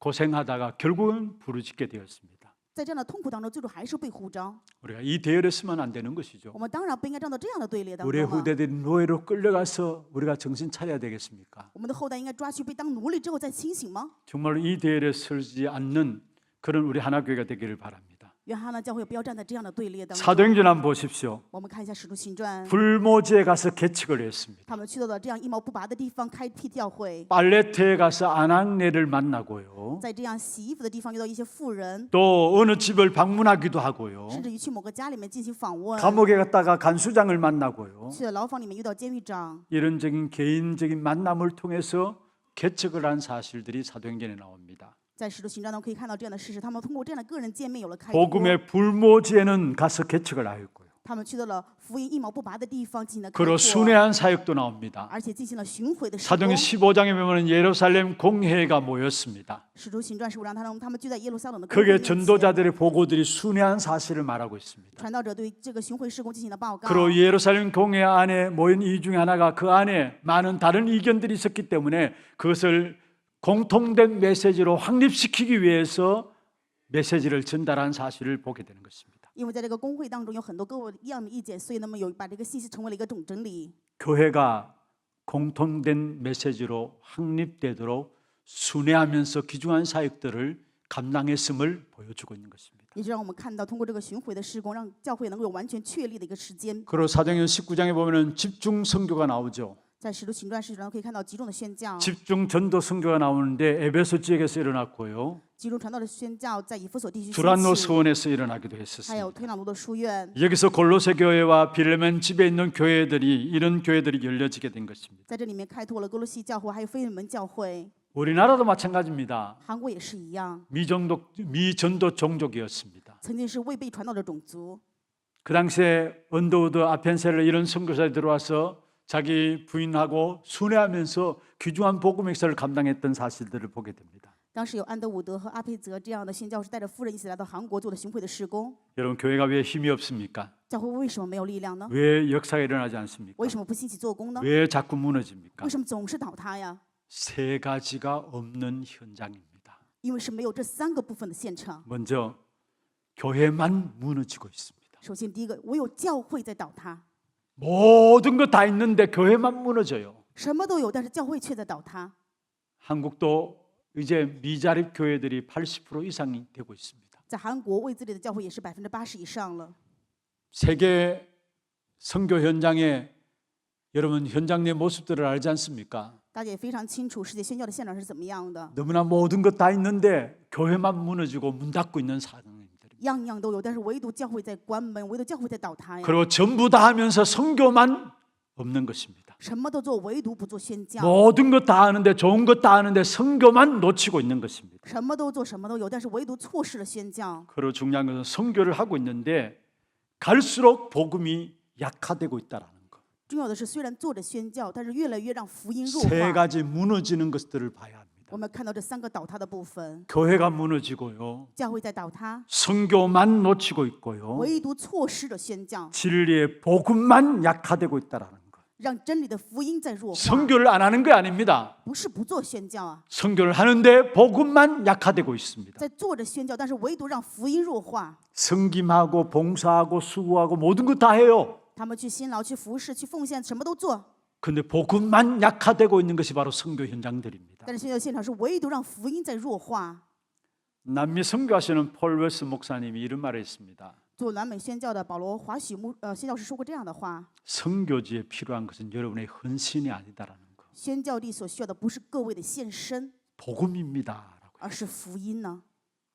고생하다가 결국은 부르짖게 되었습니다. 在这样的痛苦当中，最终还是被呼召。 우리가 이 대열에 서면 안 되는 것이죠. 我们当然不应该站到这样的队列当 우리의 中啊。 후대들이 노예로 끌려가서 우리가 정신 차려야 되겠습니까? 我们的后代应该抓去被当奴隶之后再清醒吗？ 정말로 이 대열에 서지 않는 그런 우리 하나교회가 되기를 바랍니다. 约翰呢，教会不要站在这样的队列当中。 사도행전 한번 보십시오. 我们看一下《使徒行传》， 불모지에 가서 개척을 했습니다. 他们去到了这样一毛不拔的地方开辟教会， 빨래터에 가서 아낙네를 만나고요. 在这样洗衣服的地方遇到一些妇人， 또 어느 집을 방문하기도 하고요. 甚至于去某个家里面进行访问。 감옥에 갔다가 간수장을 만나고요. 去了牢房里面遇到监狱长， 이런적인 개인적인 만남을 통해서 개척을 한 사실들이 사도행전에 나옵니다. 在《使徒行传》当中可以看到这样的事实，他们通过这样的个人见面有了开拓。 복음의 불모지에는 가서 개척을 하였고요. 他们去到了福音一毛不拔的地方进行了开 그리고 拓， 순회한 사역도 나옵니다. 而且进行了巡回的施 사도행 工。 15장에 보면 예루살렘 공회가 모였습니다. 使徒行传15章，他们就在耶路撒冷的公会 그게 面前 전도자들의 보고들이 순회한 사실을 말하고 있습니다. 传道者对这个巡回施工进行了报告。 그리고 예루살렘 공회 안에 모인 이유 중에 하나가 그 안에 많은 다른 의견들이 있었기 때문에 그것을 공통된 메시지로 확립시키기 위해서 메시지를 전달한 사실을 보게 되는 것입니다. 因为在这个公会当中有很多各样的意见，所以把这个信息成为了一个总整理。 교회가 공통된 메시지로 확립되도록 순회하면서 귀중한 사역들을 감당했음을 보여주고 있는 것입니다. 也就让我们看到，通过这个巡回的施工，让教会能够有完全确立的一个时间。 그리고 사도행전 19장에 보면은 집중 선교가 나오죠. 在使徒行传10章可以看到集中的宣教， 집중 전도 선교가 나오는데 에베소 지역에서 일어났고요. 集中传道的宣教在以弗所地区兴 두란노 起， 서원에서 일어나기도 还有 했었습니다. 推朗罗的书院。 여기서 골로새 교회와 빌레몬 집에 있는 교회들이 이런 교회들이 열려지게 된 것입니다. 在这里面开拓了哥罗西教会，还有腓利门教会， 우리나라도 마찬가지입니다. 韩国也是一样， 미전도 종족이었습니다. 曾经是未被传道的种族。 그 당시에 언더우드 아펜셀러 이런 선교사들이 들어와서 자기 부인하고 순회하면서 귀중한 복음 역사를 감당했던 사실들을 보게 됩니다. 当时有安德伍德和阿佩泽这样的宣教士带着夫人一起来到韩国做了巡回的施工。 여러분 교회가 왜 힘이 없습니까? 教会为什么没有力量呢？ 왜 역사가 일어나지 않습니까? 为什么不兴起做工呢？ 왜 자꾸 무너집니까? 为什么总是倒塌呀？ 세 가지가 없는 현장입니다. 因为是没有这3个部分的现场。 먼저 교회만 무너지고 있습니다. 首先，第一个，唯有教会在倒塌， 모든 거 다 있는데 교회만 무너져요. 什么都有，但是教会却在倒塌。 한국도 이제 미자립 교회들이 80% 이상이 되고 있습니다. 在韩国，未自立的教会也是80%以上了。 세계 선교 현장에 여러분 현장 내 모습들을 알지 않습니까? 大家也非常清楚世界宣教的现场是怎么样的， 너무나 모든 것 다 있는데 교회만 무너지고 문 닫고 있는 상황입니다. 样样都有，但是唯独教会在关门，唯独教会在倒塌呀。 그리고 전부 다 하면서 선교만 없는 것입니다. 什么都做，唯独不做宣教。 모든 것 다 하는데 좋은 것 다 하는데 선교만 놓치고 있는 것입니다. 什么都做，什么都有，但是唯独错失了宣教。 그리고 중요한 것은 선교를 하고 있는데 갈수록 복음이 약화되고 있다라는 것. 重要的是，虽然做着宣教，但是越来越让福音弱 세 化。 가지 무너지는 것들을 봐야 합니다. 我们看到这3个倒塌的部分， 교회가 무너지고요. 教会在倒塌， 선교만 놓치고 있고요. 唯独错失了宣教， 진리의 복음만 약화되고 있다라는 것. 让真理的福音在弱化。 선교를 안 하는 게 아닙니다. 不是不做宣教啊， 선교를 하는데 복음만 약화되고 있습니다. 在做着宣教，但是唯独让福音弱化。 섬김하고 봉사하고 수고하고 모든 것 다 해요. 他们去辛劳、去服侍、去奉献，什么都做， 근데 복음만 약화되고 있는 것이 바로 선교 현장들입니다. 但是宣教现场是唯独让福音在弱化。 남미 선교하시는 폴 웨스 목사님이 이런 말을 했습니다. 做南美宣教的保罗华许宣教士说过这样的话： 선교지에 필요한 것은 여러분의 헌신이 아니다라는 것. 宣教地所需要的不是各位的献身， 복음입니다라고. 而是福音呢。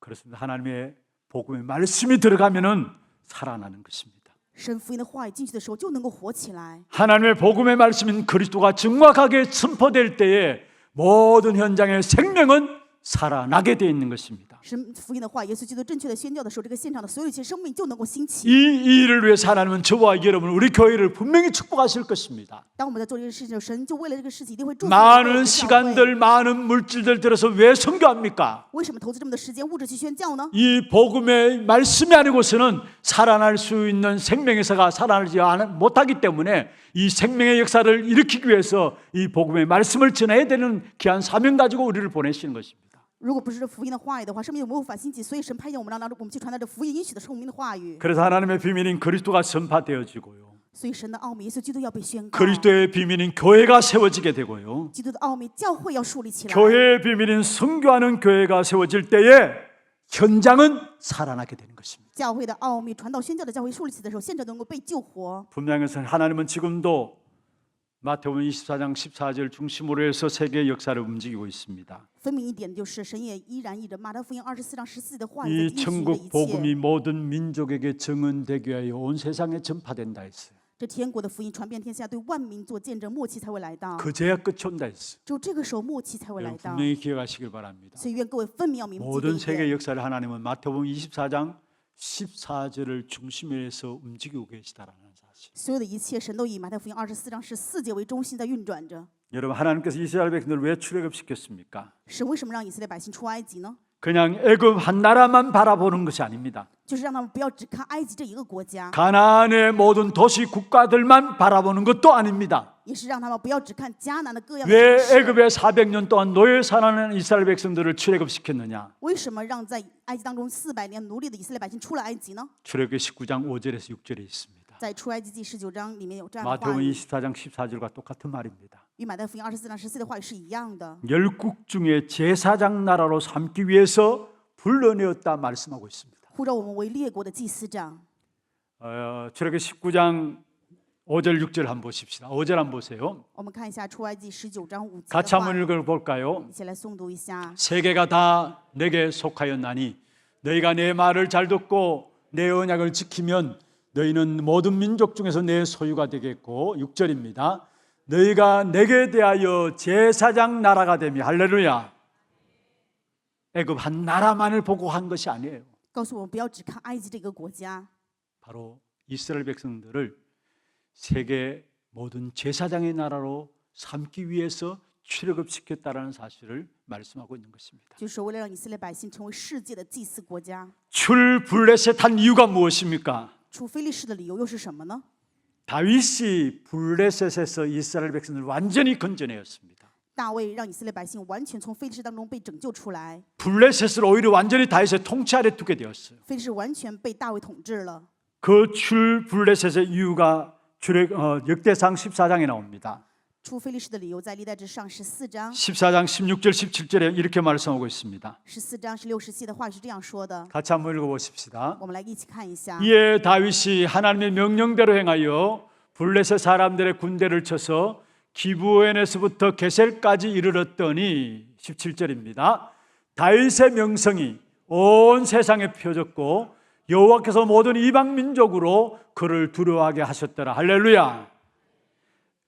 그렇습니다. 하나님의 복음의 말씀이 들어가면은 살아나는 것입니다. 神福音的话语进去的时候，就能够活起来。 하나님의 복음의 말씀인 그리스도가 정확하게 선포될 때에 모든 현장의 생명은 살아나게 되어 있는 것입니다. 神福音的话，耶稣基督正确的宣教的时候，这个现场的所有一切生命就能够兴起。 이 일을 위해서 하나님은 저와 여러분 우리 교회를 분명히 축복하실 것입니다. 当我们在做这个事情的时候，神就为了这个事情一定会祝福我们的 많은 教会。 시간들 많은 물질들 들어서 왜 선교합니까? 为什么投资这么多时间物质去宣教呢？ 이 복음의 말씀이 아니고서는 살아날 수 있는 생명의사가 살아나지 못하기 때문에 이 생명의 역사를 일으키기 위해서 이 복음의 말씀을 전해야 되는 귀한 사명 가지고 우리를 보내시는 것입니다. 如果不是这福音的话语的话，生命就无法兴起。所以神派遣我们，让我们去传达这福音应许的圣明的话语。 그래서 하나님의 비밀인 그리스도가 선포되어지고요. 所以神的奥秘，耶稣基督要被宣告。 그리스도의 비밀인 교회가 세워지게 되고요. 基督的奥秘，教会要树立起来。 교회의 비밀인 선교하는 교회가 세워질 때에 현장은 살아나게 되는 것입니다. 教会的奥秘，传道宣教的教会树立起来的时候，现场能够被救活。 분명한 것은 하나님은 지금도 마태복음 24장 14절 중심으로 해서 세계의 역사를 움직이고 있습니다. 分明一点就是，神也依然以着马太福音24章14节的话语 이 在进行的 천국 一 복음이 切。 모든 민족에게 증언되게 하여 온 세상에 전파된다 했어요. 这天国的福音传遍天下，对万民做见证，末期才会来到。 그제야 끝이 온다 했어요. 只有这个时候，末期才会来 여러분 到。 분명히 기억하시길 바랍니다. 所以愿各位分明要铭记这 모든 一 세계 点。 역사를 하나님은 마태복음 24장 14절을 중심에 해서 움직이고 계시다라는 사실. 所有的一切，神都以马太福音24章14节为中心在运转着。 여러분, 하나님께서 이스라엘 백성들을 왜 출애굽시켰습니까? 神为什么让以色列百姓出埃及呢？ 그냥 애굽 한 나라만 바라보는 것이 아닙니다. 就是让他们不要只看埃及这一个国家， 가나안의 모든 도시 국가들만 바라보는 것도 아닙니다. 也是让他们不要只看迦南的各样的 왜 城市。 애굽에 400년 동안 노예 살아가는 이스라엘 백성들을 출애굽시켰느냐? 为什么让在埃及当中400年奴隶的以色列百姓出了埃及呢？ 출애굽기 19장 5절에서 6절에 있습니다. 在出埃及记19章里面有这样的话 마태복음 语， 24장 14절과 똑같은 말입니다. 与马太福音24章14的话语是一样的。 열국 중에 제사장 나라로 삼기 위해서 불러내었다 말씀하고 있습니다. 呼召我们为列国的祭司长。 출애굽기 19장 5절 6절 한번 보십시다. 5절 한번 보세요. 我们看一下出埃及19章5节 같이 的话 한번 语， 읽어볼까요? 一起来诵读一下。 세계가 다 내게 속하였나니 너희가 내 말을 잘 듣고 내 언약을 지키면 너희는 모든 민족 중에서 내 소유가 되겠고 6절입니다. 너희가 내게 대하여 제사장 나라가 되며 할렐루야. 애굽 한 나라만을 보고 한 것이 아니에요. 告诉我们不要只看埃及这个国家， 바로 이스라엘 백성들을 세계 모든 제사장의 나라로 삼기 위해서 출애굽시켰다라는 사실을 말씀하고 있는 것입니다. 就是为了让以色列百姓成为世界的祭祀国家。 출블레셋 한 이유가 무엇입니까? 出非利士的理由又是什么呢？ 다윗이 블레셋에서 이스라엘 백성을 완전히 건져내었습니다. 大卫让以色列百姓完全从非利士当中被拯救出来， 블레셋을 오히려 완전히 다윗의 통치 아래 두게 되었어요. 非利士完全被大卫统治了。 그 출블레셋의 이유가 역대상 14장에 나옵니다. 出非利士的理由在历代志上14章 14장 16절 17절에 이렇게 말씀하고 있습니다. 14章16、17的话是这样说的， 같이 한번 읽어보십시다. 我们来一起看一下。 이에 다윗이 하나님의 명령대로 행하여 블레셋 사람들의 군대를 쳐서 기브온에서부터 게셀까지 이르렀더니 17절입니다. 다윗의 명성이 온 세상에 펴졌고 여호와께서 모든 이방 민족으로 그를 두려워하게 하셨더라. 할렐루야.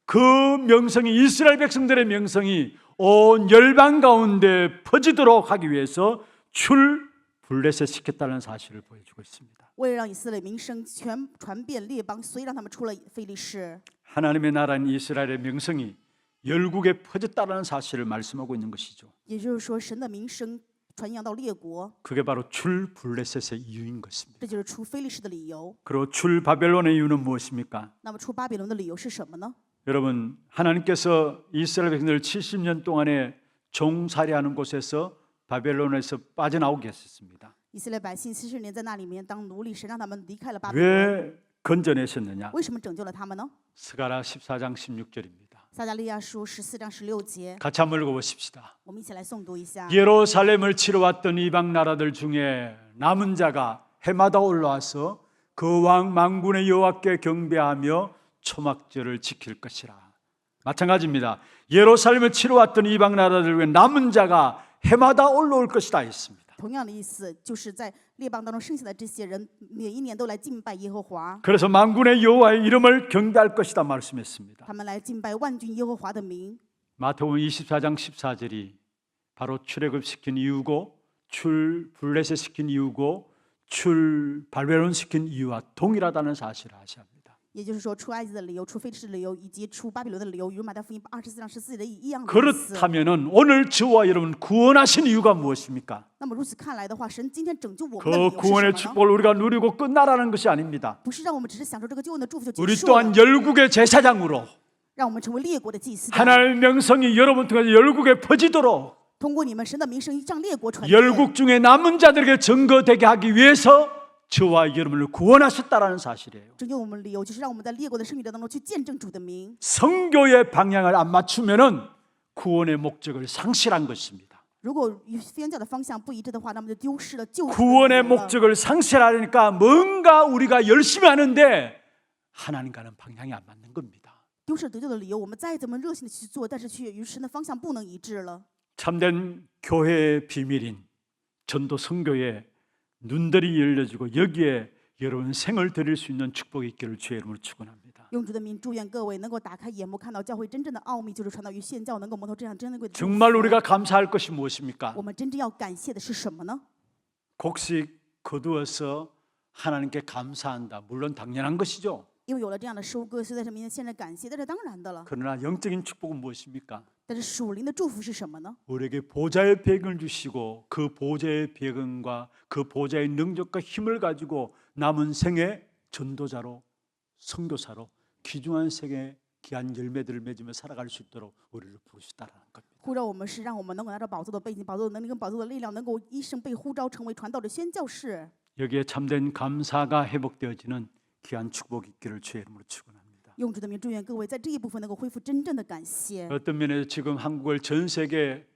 그 명성이 이스라엘 백성들의 명성이 온 열방 가운데 퍼지도록 하기 위해서 블레셋 시켰다는 사실을 보여주고 있습니다. 为了让以色列名声全传遍列邦，所以让他们出了非利士。 하나님의 나라인 이스라엘의 명성이 열국에 퍼졌다는 사실을 말씀하고 있는 것이죠. 也就是说，神的名声传扬到列国， 그게 바로 블레셋의 이유인 것입니다. 这就是出非利士的理由。 그리고 바벨론의 이유는 무엇입니까? 那么出巴比伦的理由是什么呢？ 여러분, 하나님께서 이스라엘 백성들 70년 동안에 종살이하는 곳에서 바벨론에서 빠져나오게 했습니다. 以色列百姓70年在那里面当奴隶，神让他们离开了巴比伦。 왜 건져내셨느냐? 为什么拯救了他们呢？ 스가랴 14장 16절입니다. 撒迦利亚书14章16节， 같이 한번 읽어보십시다. 我们一起来诵读一下。 예루살렘을 치러 왔던 이방 나라들 중에 남은 자가 해마다 올라와서 그 왕 만군의 여호와께 경배하며 초막절을 지킬 것이라. 마찬가지입니다. 예루살렘을 치러 왔던 이방 나라들 중에 남은 자가 해마다 올라올 것이다 했습니다. 同样的意思，就是在列邦当中剩下的这些人，每一年都来敬拜耶和华， 그래서 만군의 여호와의 이름을 경배할 것이다 말씀했습니다. 他们来敬拜万军耶和华的名。 마태복음 24장 14절이 바로 출애굽시킨 이유고 블레셋 시킨 이유고 바벨론 시킨 이유와 동일하다는 사실을 아셔야 합니다. 也就是说，出埃及的理由、出非利士的理由以及出巴比伦的理由，与马太福音24章14节的一样的意思。 그렇다면은 오늘 저와 여러분 구원하신 이유가 무엇입니까? 那么如此看来的话，神今天拯救我们的 그 理由是 구원의 什么呢？ 축복을 우리가 누리고 끝나라는 것이 아닙니다. 不是让我们只是享受这个救恩的祝福就结 우리 束了， 또한 열국의 제사장으로 让我们成为列国的祭司长， 하나님의 명성이 여러분 통해서 열국에 퍼지도록 通过你们神的名声让列国传遍。 열국 중에 남은 자들에게 증거되게 하기 위해서 저와 여러분을 구원하셨다라는 사실이에요. 拯救我们的理由就是让我们在列国的圣礼当中去见证主的名。 성교의 방향을 안 맞추면은 구원의 목적을 상실한 것입니다. 如果与宣教的方向不一致的话，那么就丢失了救赎的 구원의 理由了。 목적을 상실하니까 뭔가 우리가 열심히 하는데 하나님과는 방향이 안 맞는 겁니다. 丢失了得救的理由，我们再怎么热心的去做，但是却与神的方向不能一致了。 참된 교회의 비밀인 전도 선교의 눈들이 열려지고 여기에 여러분 생을 드릴 수 있는 축복이 있기를 주의 이름으로 축원합니다. 用主的名祝愿各位能够打开眼目，看到教会真正的奥秘，就是传道与宣教能够蒙受这样珍贵的祝福。 정말 우리가 감사할 것이 무엇입니까? 我们真正要感谢的是什么呢？ 곡식 거두어서 하나님께 감사한다. 물론 당연한 것이죠. 因为有了这样的收割，所以在神面前献着感谢，这是当然的了。 그러나 영적인 축복은 무엇입니까? 但是属灵的祝福是什么呢？ 우리에게 보좌의 배경을 주시고 그 보좌의 배경과 그 보좌의 능력과 힘을 가지고 남은 생에 전도자로 선교사로 귀중한 생에 귀한 열매들을 맺으며 살아갈 수 있도록 우리를 부르시다라는 겁니다. 呼召我们是让我们能够拿着宝座的背景、宝座的能力跟宝座的力量，能够一生被呼召成为传道的宣教士。 여기에 참된 감사가 회복되어지는 귀한 축복이 있기를 주의 이름으로 축원합니다. 用主的名祝愿各位在这一部分能够恢复真正的感谢。 어떤 면에서 지금 한국을 전 세계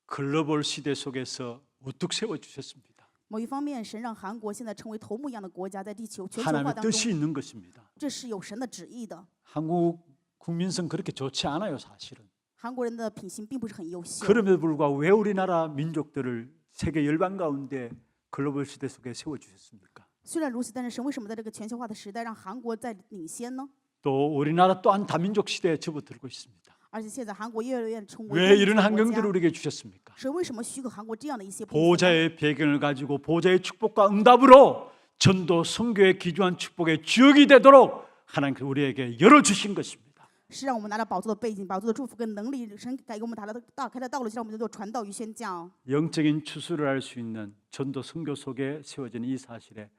글로벌 시대 속에서 우뚝 세워 주셨습니다. 某一方面，神让韩国现在成为头目一样的国家，在地球全球化 하나님의 当 뜻이 中， 있는 것입니다. 这是有神的旨意的。 한국 국민성 그렇게 좋지 않아요, 사실은. 韩国人的品行并不是很优秀， 그럼에도 불구하고 왜 우리나라 민족들을 세계 열방 가운데 글로벌 시대 속에 세워 주셨습니까? 虽然如此，但是神为什么在这个全球化的时代让韩国在领先呢？ 또 우리나라 또한 다민족 시대에 접어들고 있습니다. 而且现在韩国越来越成为 왜 多民 이런 族国 환경들을 家。 우리에게 주셨습니까? 神为什么许可韩国这样的一些部分呢？ 보좌의 배경을 가지고 보좌의 축복과 응답으로 전도 선교의 귀중한 축복의 주역이 되도록 하나님께서 우리에게 열어주신 것입니다. 是让我们拿着宝座的背景、宝座的祝福跟能力，神给我们打开的道路，让我们能够传道与宣教。 영적인 추수를 할 수 있는 전도 선교 속에 세워진 이 사실에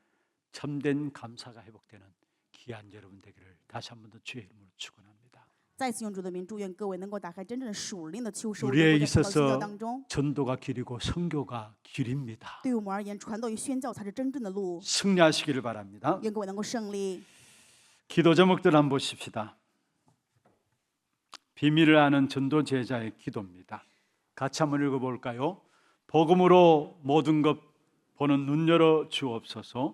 참된 감사가 회복되는 귀한 여러분 되기를 다시 한 번 더 주의 이름으로 축원합니다. 再次用主的名，祝愿各位能够打开真正的属灵的秋收，能 우리에 够在传道宣教 있어서 当中， 전도가 길이고 선교가 길입니다. 对我们而言，传道与宣教才是真正的路。 승리하시기를 바랍니다. 愿各位能够胜利。 기도 제목들 한번 보십시다. 비밀을 아는 전도 제자의 기도입니다. 같이 한번 읽어볼까요? 복음으로 모든 것 보는 눈 열어 주옵소서.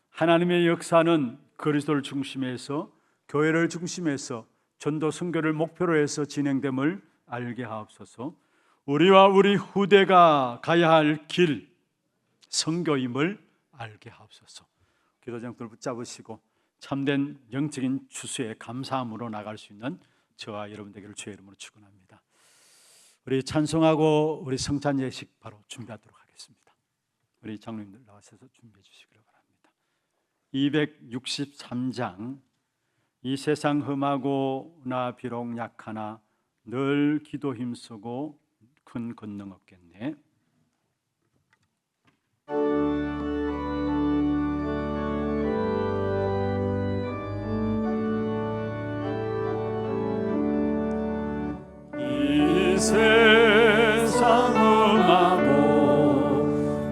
하나님의 역사는 그리스도를 중심해서 교회를 중심해서 전도 선교를 목표로 해서 진행됨을 알게 하옵소서. 우리와 우리 후대가 가야 할 길 선교임을 알게 하옵소서. 기도 제목들 붙잡으시고 참된 영적인 추수에 감사함으로 나갈 수 있는 저와 여러분 되기를 주의 이름으로 축원합니다. 우리 찬송하고 우리 성찬 예식 바로 준비하도록 하겠습니다. 우리 장로님들 나와서 준비해 주시기를 바랍니다. 263장 이 세상 흠하고 나 비록 약하나 늘 기도 힘쓰고 큰 권능 없겠네. 이 세상 험하고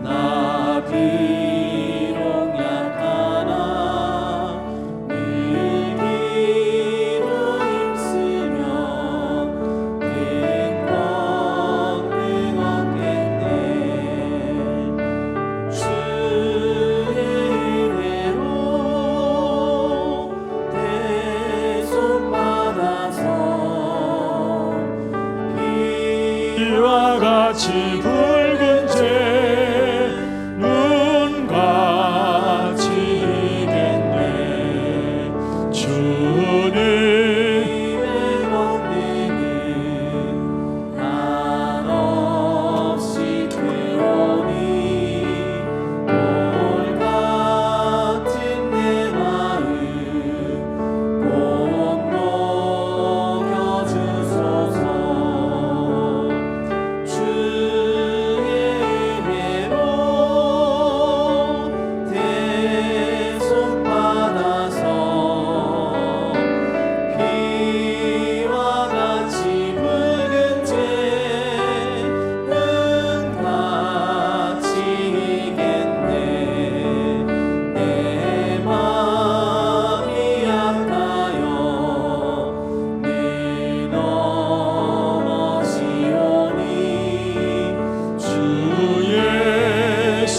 나 비록 약하나 늘 기도 힘쓰며 큰 권능 얻겠네. 주의 은혜로 대속받아서 이와 같이 붉은 죄 눈같이 이겠네. 주님의 권능은 한없이 크오니 돌 같은 내 마음 꼭 녹여주소서. 주의 은혜로 대속받아서 피와 같이 붉은 죄 은같이 이겠네. 내 마음이 약하여 늘 넘어지오니 주 예수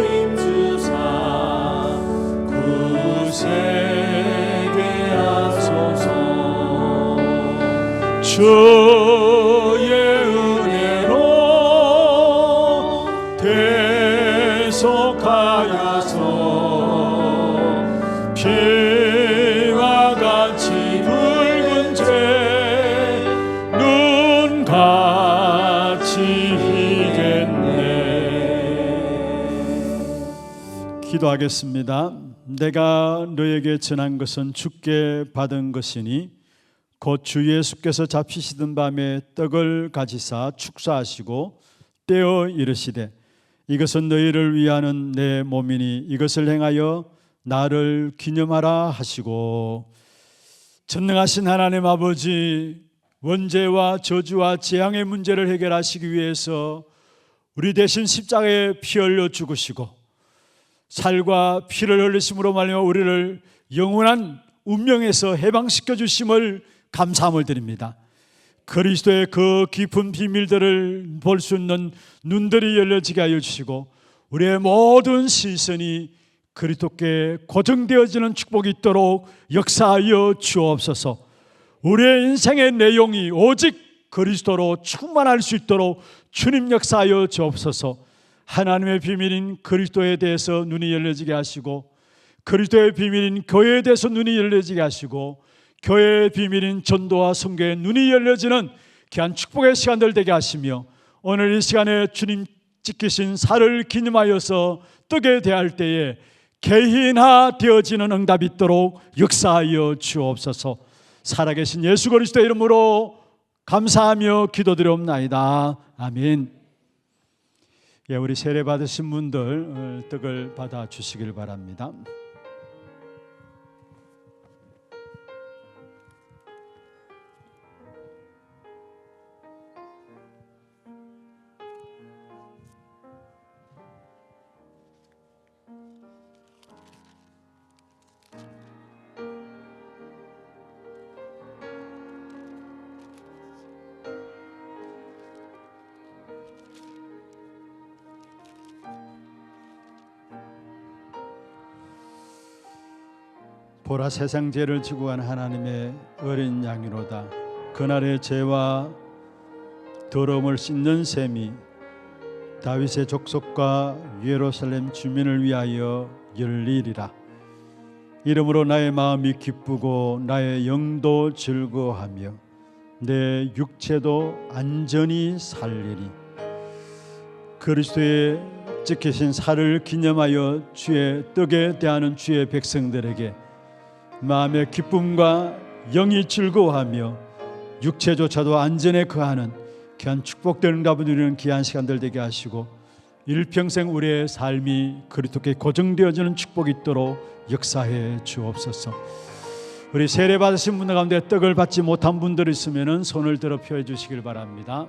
힘주사 구세게 하소서. 주의 은혜로 대속하여서 피와 같이 붉은 죄 눈같이 이겠네. 기도하겠습니다. 내가 너에게 전한 것은 주께 받은 것이니 곧 주 예수께서 잡히시던 밤에 떡을 가지사 축사하시고 떼어 이르시되 이것은 너희를 위하는 내 몸이니 이것을 행하여 나를 기념하라 하시고, 전능하신 하나님 아버지, 원죄와 저주와 재앙의 문제를 해결하시기 위해서 우리 대신 십자가에 피 흘려 죽으시고 살과 피를 흘리심으로 말미암아 우리를 영원한 운명에서 해방시켜 주심을 감사함을 드립니다. 그리스도의 그 깊은 비밀들을 볼 수 있는 눈들이 열려지게 하여 주시고 우리의 모든 시선이 그리스도께 고정되어지는 축복이 있도록 역사하여 주옵소서. 우리의 인생의 내용이 오직 그리스도로 충만할 수 있도록 주님 역사하여 주옵소서. 하나님의 비밀인 그리스도에 대해서 눈이 열려지게 하시고 그리스도의 비밀인 교회에 대해서 눈이 열려지게 하시고 교회의 비밀인 전도와 선교에 눈이 열려지는 귀한 축복의 시간들 되게 하시며 오늘 이 시간에 주님 지키신 살을 기념하여서 떡에 대할 때에 개인화 되어지는 응답이 있도록 역사하여 주옵소서. 살아계신 예수 그리스도의 이름으로 감사하며 기도드리옵나이다. 아멘. 예, 우리 세례 받으신 분들 떡을 받아 주시길 바랍니다. 보라, 세상 죄를 지고 간 하나님의 어린 양이로다. 그날의 죄와 더러움을 씻는 셈이 다윗의 족속과 예루살렘 주민을 위하여 열리리라. 이러므로 나의 마음이 기쁘고 나의 영도 즐거워하며 내 육체도 안전히 살리리. 그리스도의 지키신 살을 기념하여 주의 떡에 대하는 주의 백성들에게 마음의 기쁨과 영이 즐거워하며 육체조차도 안전에 거하는 귀한 축복된 응답을 누리는 귀한 시간들 되게 하시고 일평생 우리의 삶이 그리스도께 고정되어지는 축복이 있도록 역사해 주옵소서. 우리 세례 받으신 분들 가운데 떡을 받지 못한 분들 있으면 손을 들어 펴 주시길 바랍니다.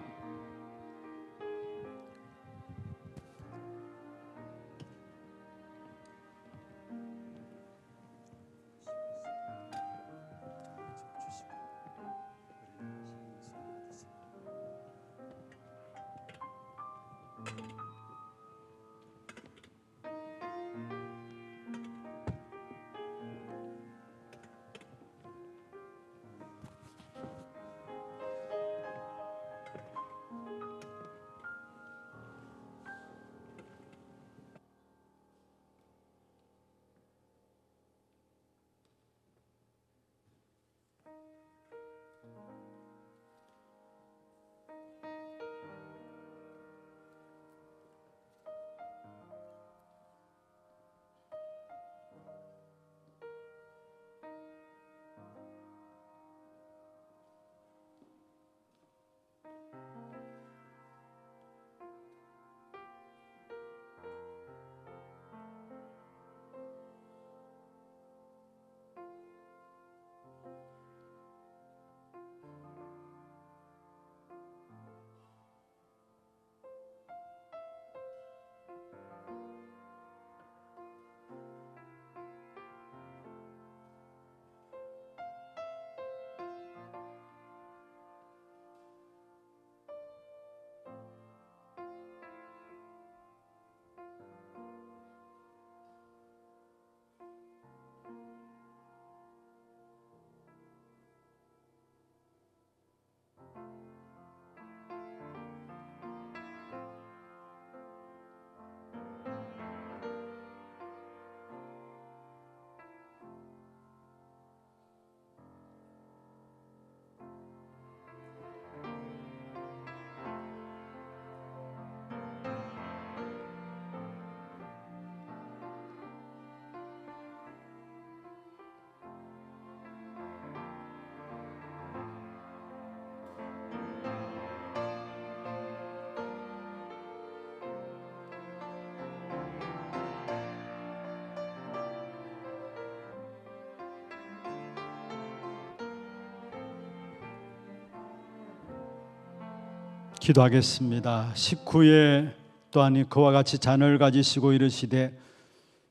기도하겠습니다. 19에 또한 그와 같이 잔을 가지시고 이르시되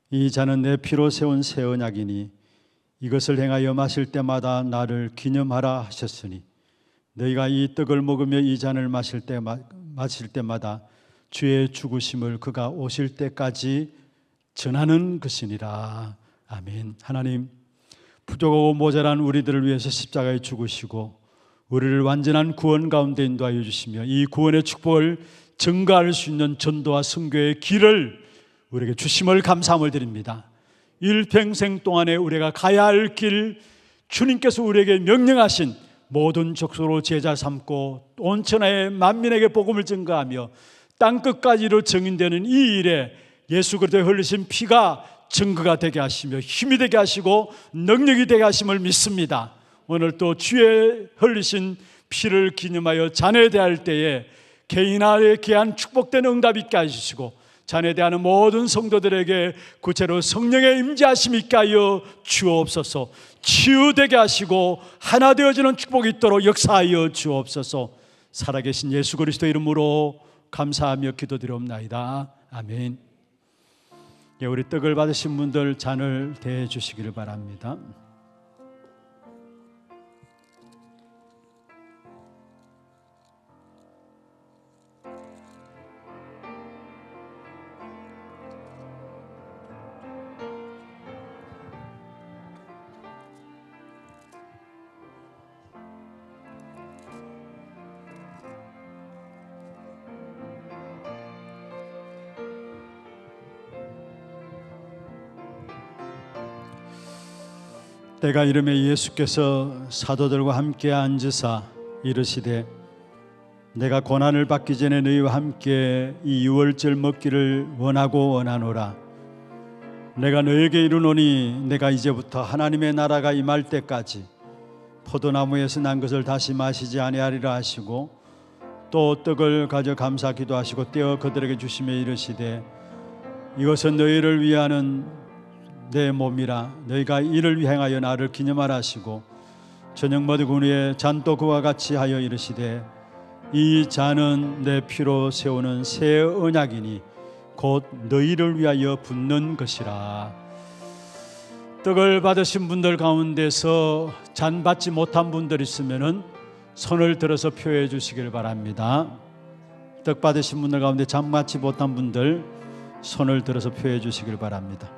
이 잔은 내 피로 세운 새 언약이니 이것을 행하여 마실 때마다 나를 기념하라 하셨으니 너희가 이 떡을 먹으며 이 잔을 마실 때마다 주의 죽으심을 그가 오실 때까지 전하는 것이니라. 아멘. 하나님, 부족하고 모자란 우리들을 위해서 십자가에 죽으시고 우리를 완전한 구원 가운데 인도하여 주시며 이 구원의 축복을 증가할 수 있는 전도와 선교의 길을 우리에게 주심을 감사함을 드립니다. 일평생 동안에 우리가 가야 할 길, 주님께서 우리에게 명령하신 모든 족속으로 제자 삼고 온 천하의 만민에게 복음을 증거하며 땅끝까지로 증인되는 이 일에 예수 그리스도의 흘리신 피가 증거가 되게 하시며 힘이 되게 하시고 능력이 되게 하심을 믿습니다. 오늘 또 주의 흘리신 피를 기념하여 잔에 대할 때에 개인의 귀한 축복된 응답 있게 해주시고 잔에 대하는 모든 성도들에게 구체로 성령의 임재하심 있게 하여 주옵소서. 치유되게 하시고 하나 되어지는 축복이 있도록 역사하여 주옵소서. 살아계신 예수 그리스도 이름으로 감사하며 기도드리옵나이다. 아멘. 우리 떡을 받으신 분들 잔을 대해 주시기를 바랍니다. 때가 이름에 예수께서 사도들과 함께 앉으사 이르시되 내가 고난을 받기 전에 너희와 함께 이 유월절 먹기를 원하고 원하노라. 내가 너에게 이르노니 내가 이제부터 하나님의 나라가 임할 때까지 포도나무에서 난 것을 다시 마시지 아니하리라 하시고 또 떡을 가져 감사 기도하시고 떼어 그들에게 주시며 이르시되 이것은 너희를 위하는 내 몸이라. 너희가 이를 행하여 나를 기념하라 하시고 저녁 먹은 후에 잔도 그와 같이 하여 이르시되 이 잔은 내 피로 세우는 새 언약이니 곧 너희를 위하여 붓는 것이라. 떡을 받으신 분들 가운데서 잔 받지 못한 분들 있으면은 손을 들어서 표해 주시길 바랍니다. 떡 받으신 분들 가운데 잔 받지 못한 분들 손을 들어서 표해 주시길 바랍니다.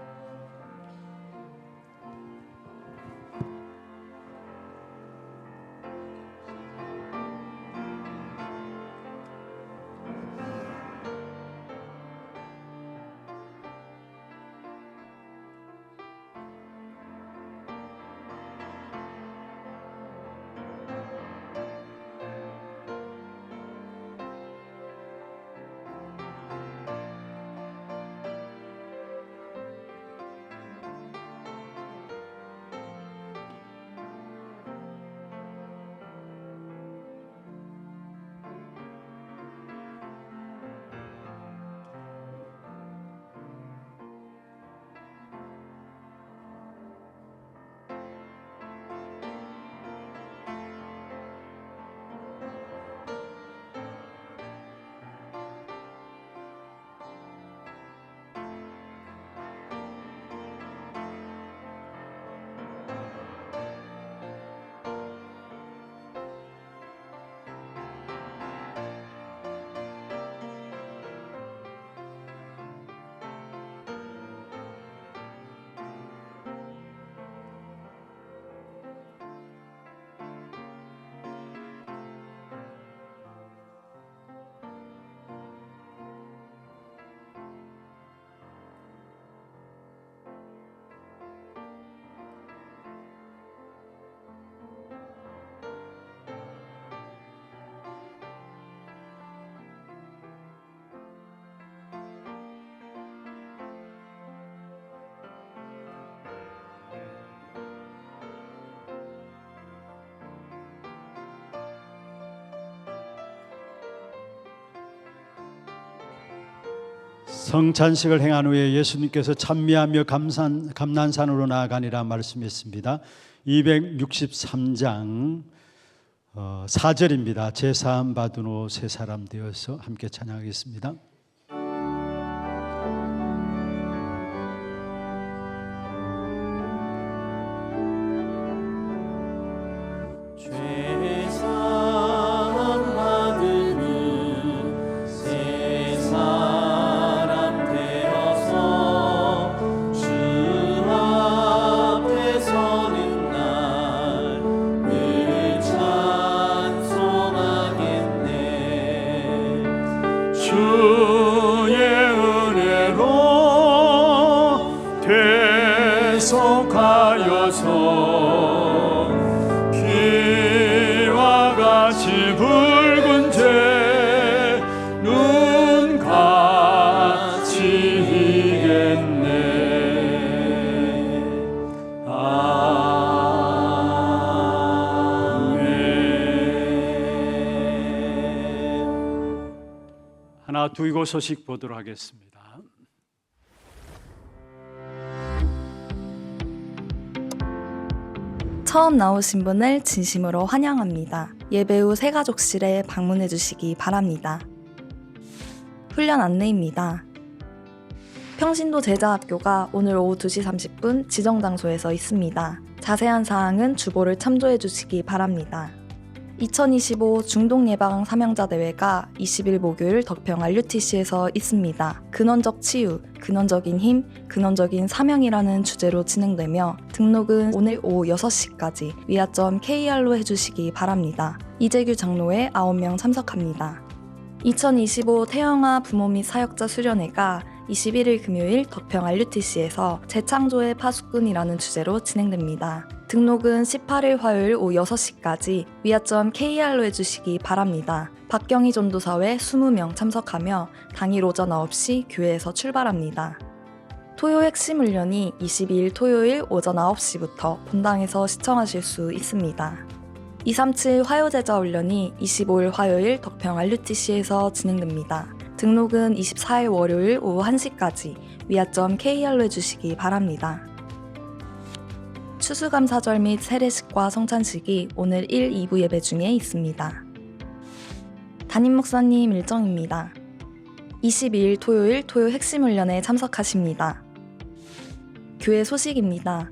성찬식을 행한 후에 예수님께서 찬미하며 감난산으로 나아가니라 말씀했습니다. 263장 4절입니다. 제사함 받은 후 새 사람 되어서 함께 찬양하겠습니다. 죄사함 받으니 새 사람 되어서 주 앞에 서는 날 늘 찬송하겠네. 주의 은혜로 대속하여서 피와 같이 붉은 죄 눈같이 이겠네. 아멘. 하나 두이고 소식 보도록 하겠습니다. 처음 나오신 분을 진심으로 환영합니다. 예배 후 새가족실에 방문해 주시기 바랍니다. 훈련 안내입니다. 평신도 제자학교가 오늘 오후 2시 30분 지정 장소에서 있습니다. 자세한 사항은 주보를 참조해 주시기 바랍니다. 2025 중독예방 사명자 대회가 20일 목요일 덕평 RUTC에서 있습니다. 근원적 치유, 근원적인 힘, 근원적인 사명이라는 주제로 진행되며 등록은 오늘 오후 6시까지 위아점 KR로 해주시기 바랍니다. 이재규 장로회 9명 참석합니다. 2025 태영아 부모 및 사역자 수련회가 21일 금요일 덕평 RUTC에서 재창조의 파수꾼이라는 주제로 진행됩니다. 등록은 18일 화요일 오후 6시까지 위아점 KR로 해주시기 바랍니다. 박경희 전도사회 20명 참석하며 당일 오전 9시 교회에서 출발합니다. 토요 핵심 훈련이 22일 토요일 오전 9시부터 본당에서 시청하실 수 있습니다. 237 화요제자 훈련이 25일 화요일 덕평 RUTC에서 진행됩니다. 등록은 24일 월요일 오후 1시까지 위아점 KR로 해주시기 바랍니다. 추수감사절 및 세례식과 성찬식이 오늘 1, 2부 예배 중에 있습니다. 담임 목사님 일정입니다. 22일 토요일 토요 핵심 훈련에 참석하십니다. 교회 소식입니다.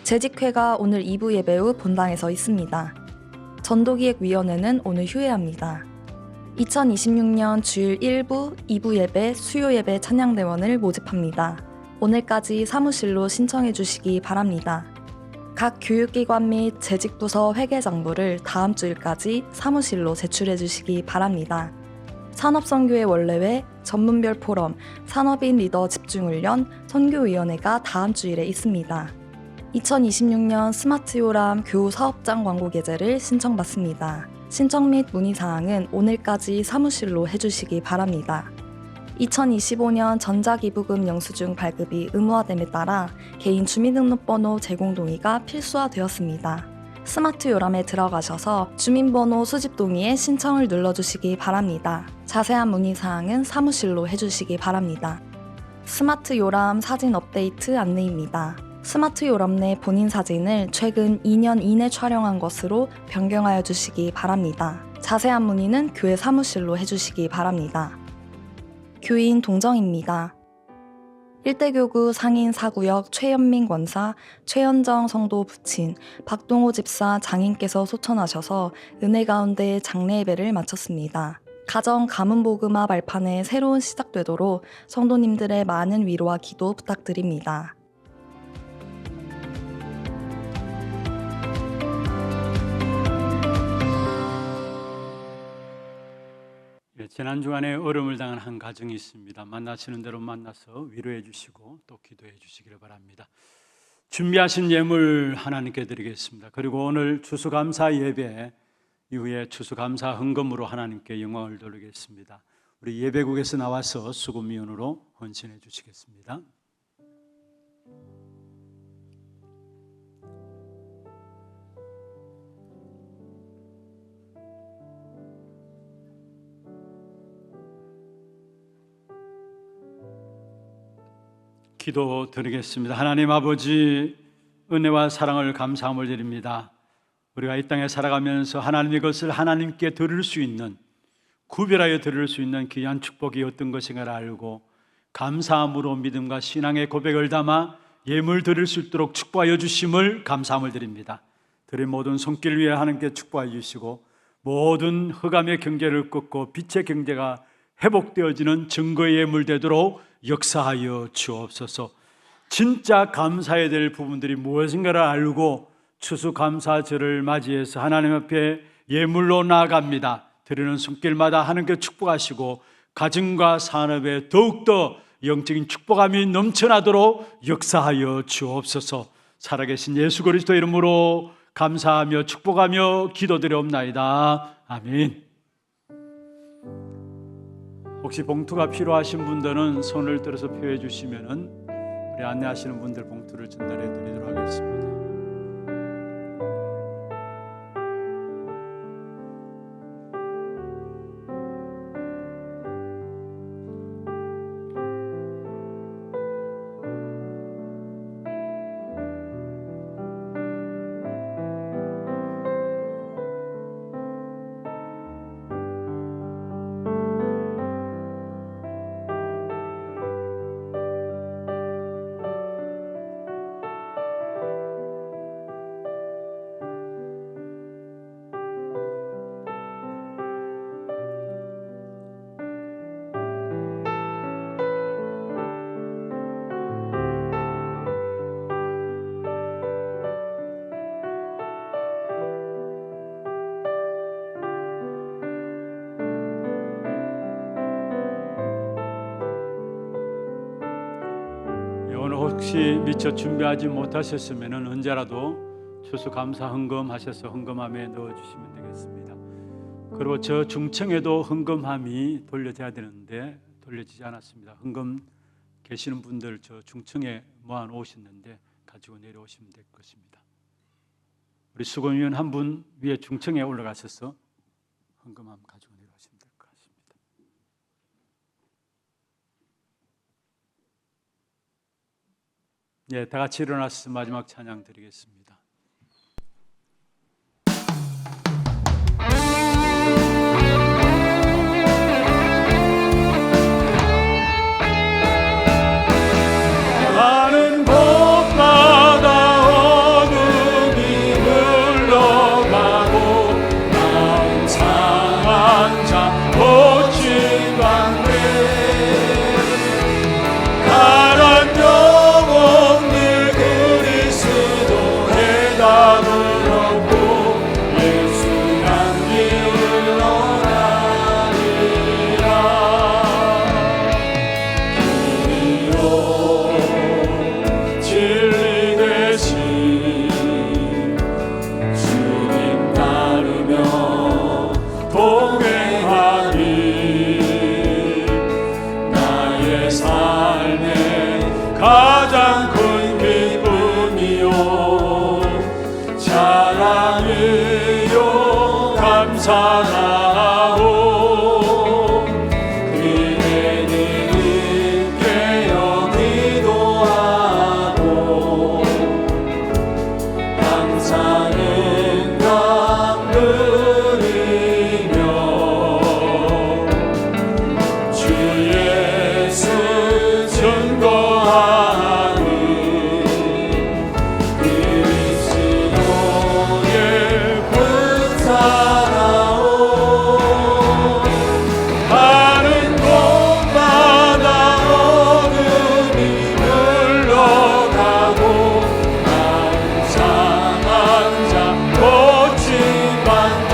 재직회가 오늘 2부 예배 후 본당에서 있습니다. 전도기획위원회는 오늘 휴회합니다. 2026년 주일 1부, 2부 예배, 수요 예배 찬양대원을 모집합니다. 오늘까지 사무실로 신청해 주시기 바랍니다. 각 교육기관 및 재직부서 회계장부를 다음 주일까지 사무실로 제출해 주시기 바랍니다. 산업선교회 원래회, 전문별 포럼, 산업인 리더 집중훈련, 선교위원회가 다음 주일에 있습니다. 2026년 스마트요람 교우사업장 광고 게재를 신청받습니다. 신청 및 문의사항은 오늘까지 사무실로 해주시기 바랍니다. 2025년 전자기부금 영수증 발급이 의무화됨에 따라 개인 주민등록번호 제공 동의가 필수화되었습니다. 스마트 요람에 들어가셔서 주민번호 수집 동의에 신청을 눌러주시기 바랍니다. 자세한 문의사항은 사무실로 해주시기 바랍니다. 스마트 요람 사진 업데이트 안내입니다. 스마트 요람 내 본인 사진을 최근 2년 이내 촬영한 것으로 변경하여 주시기 바랍니다. 자세한 문의는 교회 사무실로 해주시기 바랍니다. 교인 동정입니다. 일대교구 상인 사구역 최연민 권사, 최현정 성도 부친, 박동호 집사 장인께서 소천하셔서 은혜 가운데 장례 예배를 마쳤습니다. 가정 가문 복음화 발판에 새로운 시작되도록 성도님들의 많은 위로와 기도 부탁드립니다. 지난 주간에 어려움을 당한 한 가정이 있습니다. 만나시는 대로 만나서 위로해 주시고 또 기도해 주시기를 바랍니다. 준비하신 예물 하나님께 드리겠습니다. 그리고 오늘 추수감사 예배 이후에 추수감사 헌금으로 하나님께 영광을 돌리겠습니다. 우리 예배국에서 나와서 수금위원으로 헌신해 주시겠습니다. 기도 드리겠습니다. 하나님 아버지, 은혜와 사랑을 감사함을 드립니다. 우리가 이 땅에 살아가면서 하나님의 것을 하나님께 드릴 수 있는, 구별하여 드릴 수 있는 귀한 축복이 어떤 것인가를 알고 감사함으로 믿음과 신앙의 고백을 담아 예물 드릴 수 있도록 축복하여 주심을 감사함을 드립니다. 드린 모든 손길 위에 하나님께 축복하여 주시고 모든 흑암의 경계를 끊고 빛의 경제가 회복되어지는 증거의 예물 되도록 역사하여 주옵소서. 진짜 감사해야 될 부분들이 무엇인가를 알고 추수감사절을 맞이해서 하나님 앞에 예물로 나아갑니다. 드리는 손길마다 하나님께 축복하시고 가정과 산업에 더욱더 영적인 축복함이 넘쳐나도록 역사하여 주옵소서. 살아계신 예수 그리스도 이름으로 감사하며 축복하며 기도드리옵나이다. 아멘. 혹시 봉투가 필요하신 분들은 손을 들어서 표해 주시면은 우리 안내하시는 분들 봉투를 전달해 드리도록 하겠습니다. 오늘 혹시 미처 준비하지 못하셨으면 언제라도 추수감사 헌금하셔서 헌금함에 넣어주시면 되겠습니다. 그리고 저 중청에도 헌금함이 돌려져야 되는데 돌려지지 않았습니다. 헌금 계시는 분들 저 중청에 모아 놓으셨는데 가지고 내려오시면 될 것입니다. 우리 수고위원 한 분 위에 중청에 올라가셔서 헌금함 가지고 내려오시면 될 것 같습니다. 예, 다 같이 일어나서 마지막 찬양 드리겠습니다. 나는 봄마다 어둠이 물러가고 난 상한 자 꽃이 반대 가란 영혼들 그리스도의 답을 얻고 예수 향기를 너나리라 길이요 진리 되신 주님 따르며 동행하니 나의 삶의 가장 큰 기쁨이요 자랑이요 감사하오 그의 님께 여기도 하고 항상 응답 누리며 주 예수 증거하는 그리스도의 군사라오 하는 곳마다 어둠이 물러가고 항상한 자 꽃이 반대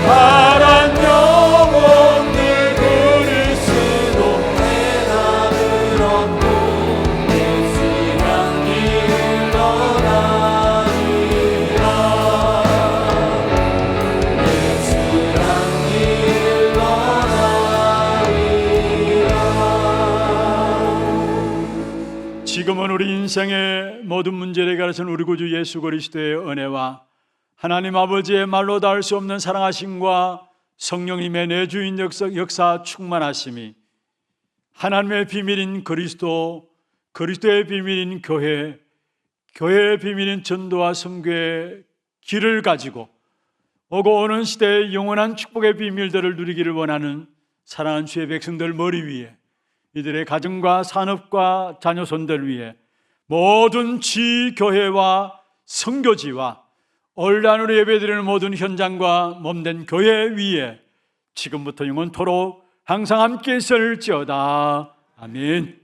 파란 영혼들 그리스도 해답을 얻고 예수 향기를 너나리라 예수 향기를 너나리라. 지금은 우리 인생의 모든 문제를 가르치는 우리 구주 예수 그리스도의 은혜와 하나님 아버지의 말로 닿을 수 없는 사랑하심과 성령님의 내주인 역사 충만하심이 하나님의 비밀인 그리스도, 그리스도의 비밀인 교회, 교회의 비밀인 전도와 선교의 길을 가지고 오고 오는 시대의 영원한 축복의 비밀들을 누리기를 원하는 사랑하는 주의 백성들 머리 위에, 이들의 가정과 산업과 자녀손들 위에, 모든 지교회와 선교지와 온라인으로 예배드리는 모든 현장과 몸된 교회 위에 지금부터 영원토록 항상 함께 있을지어다. 아멘.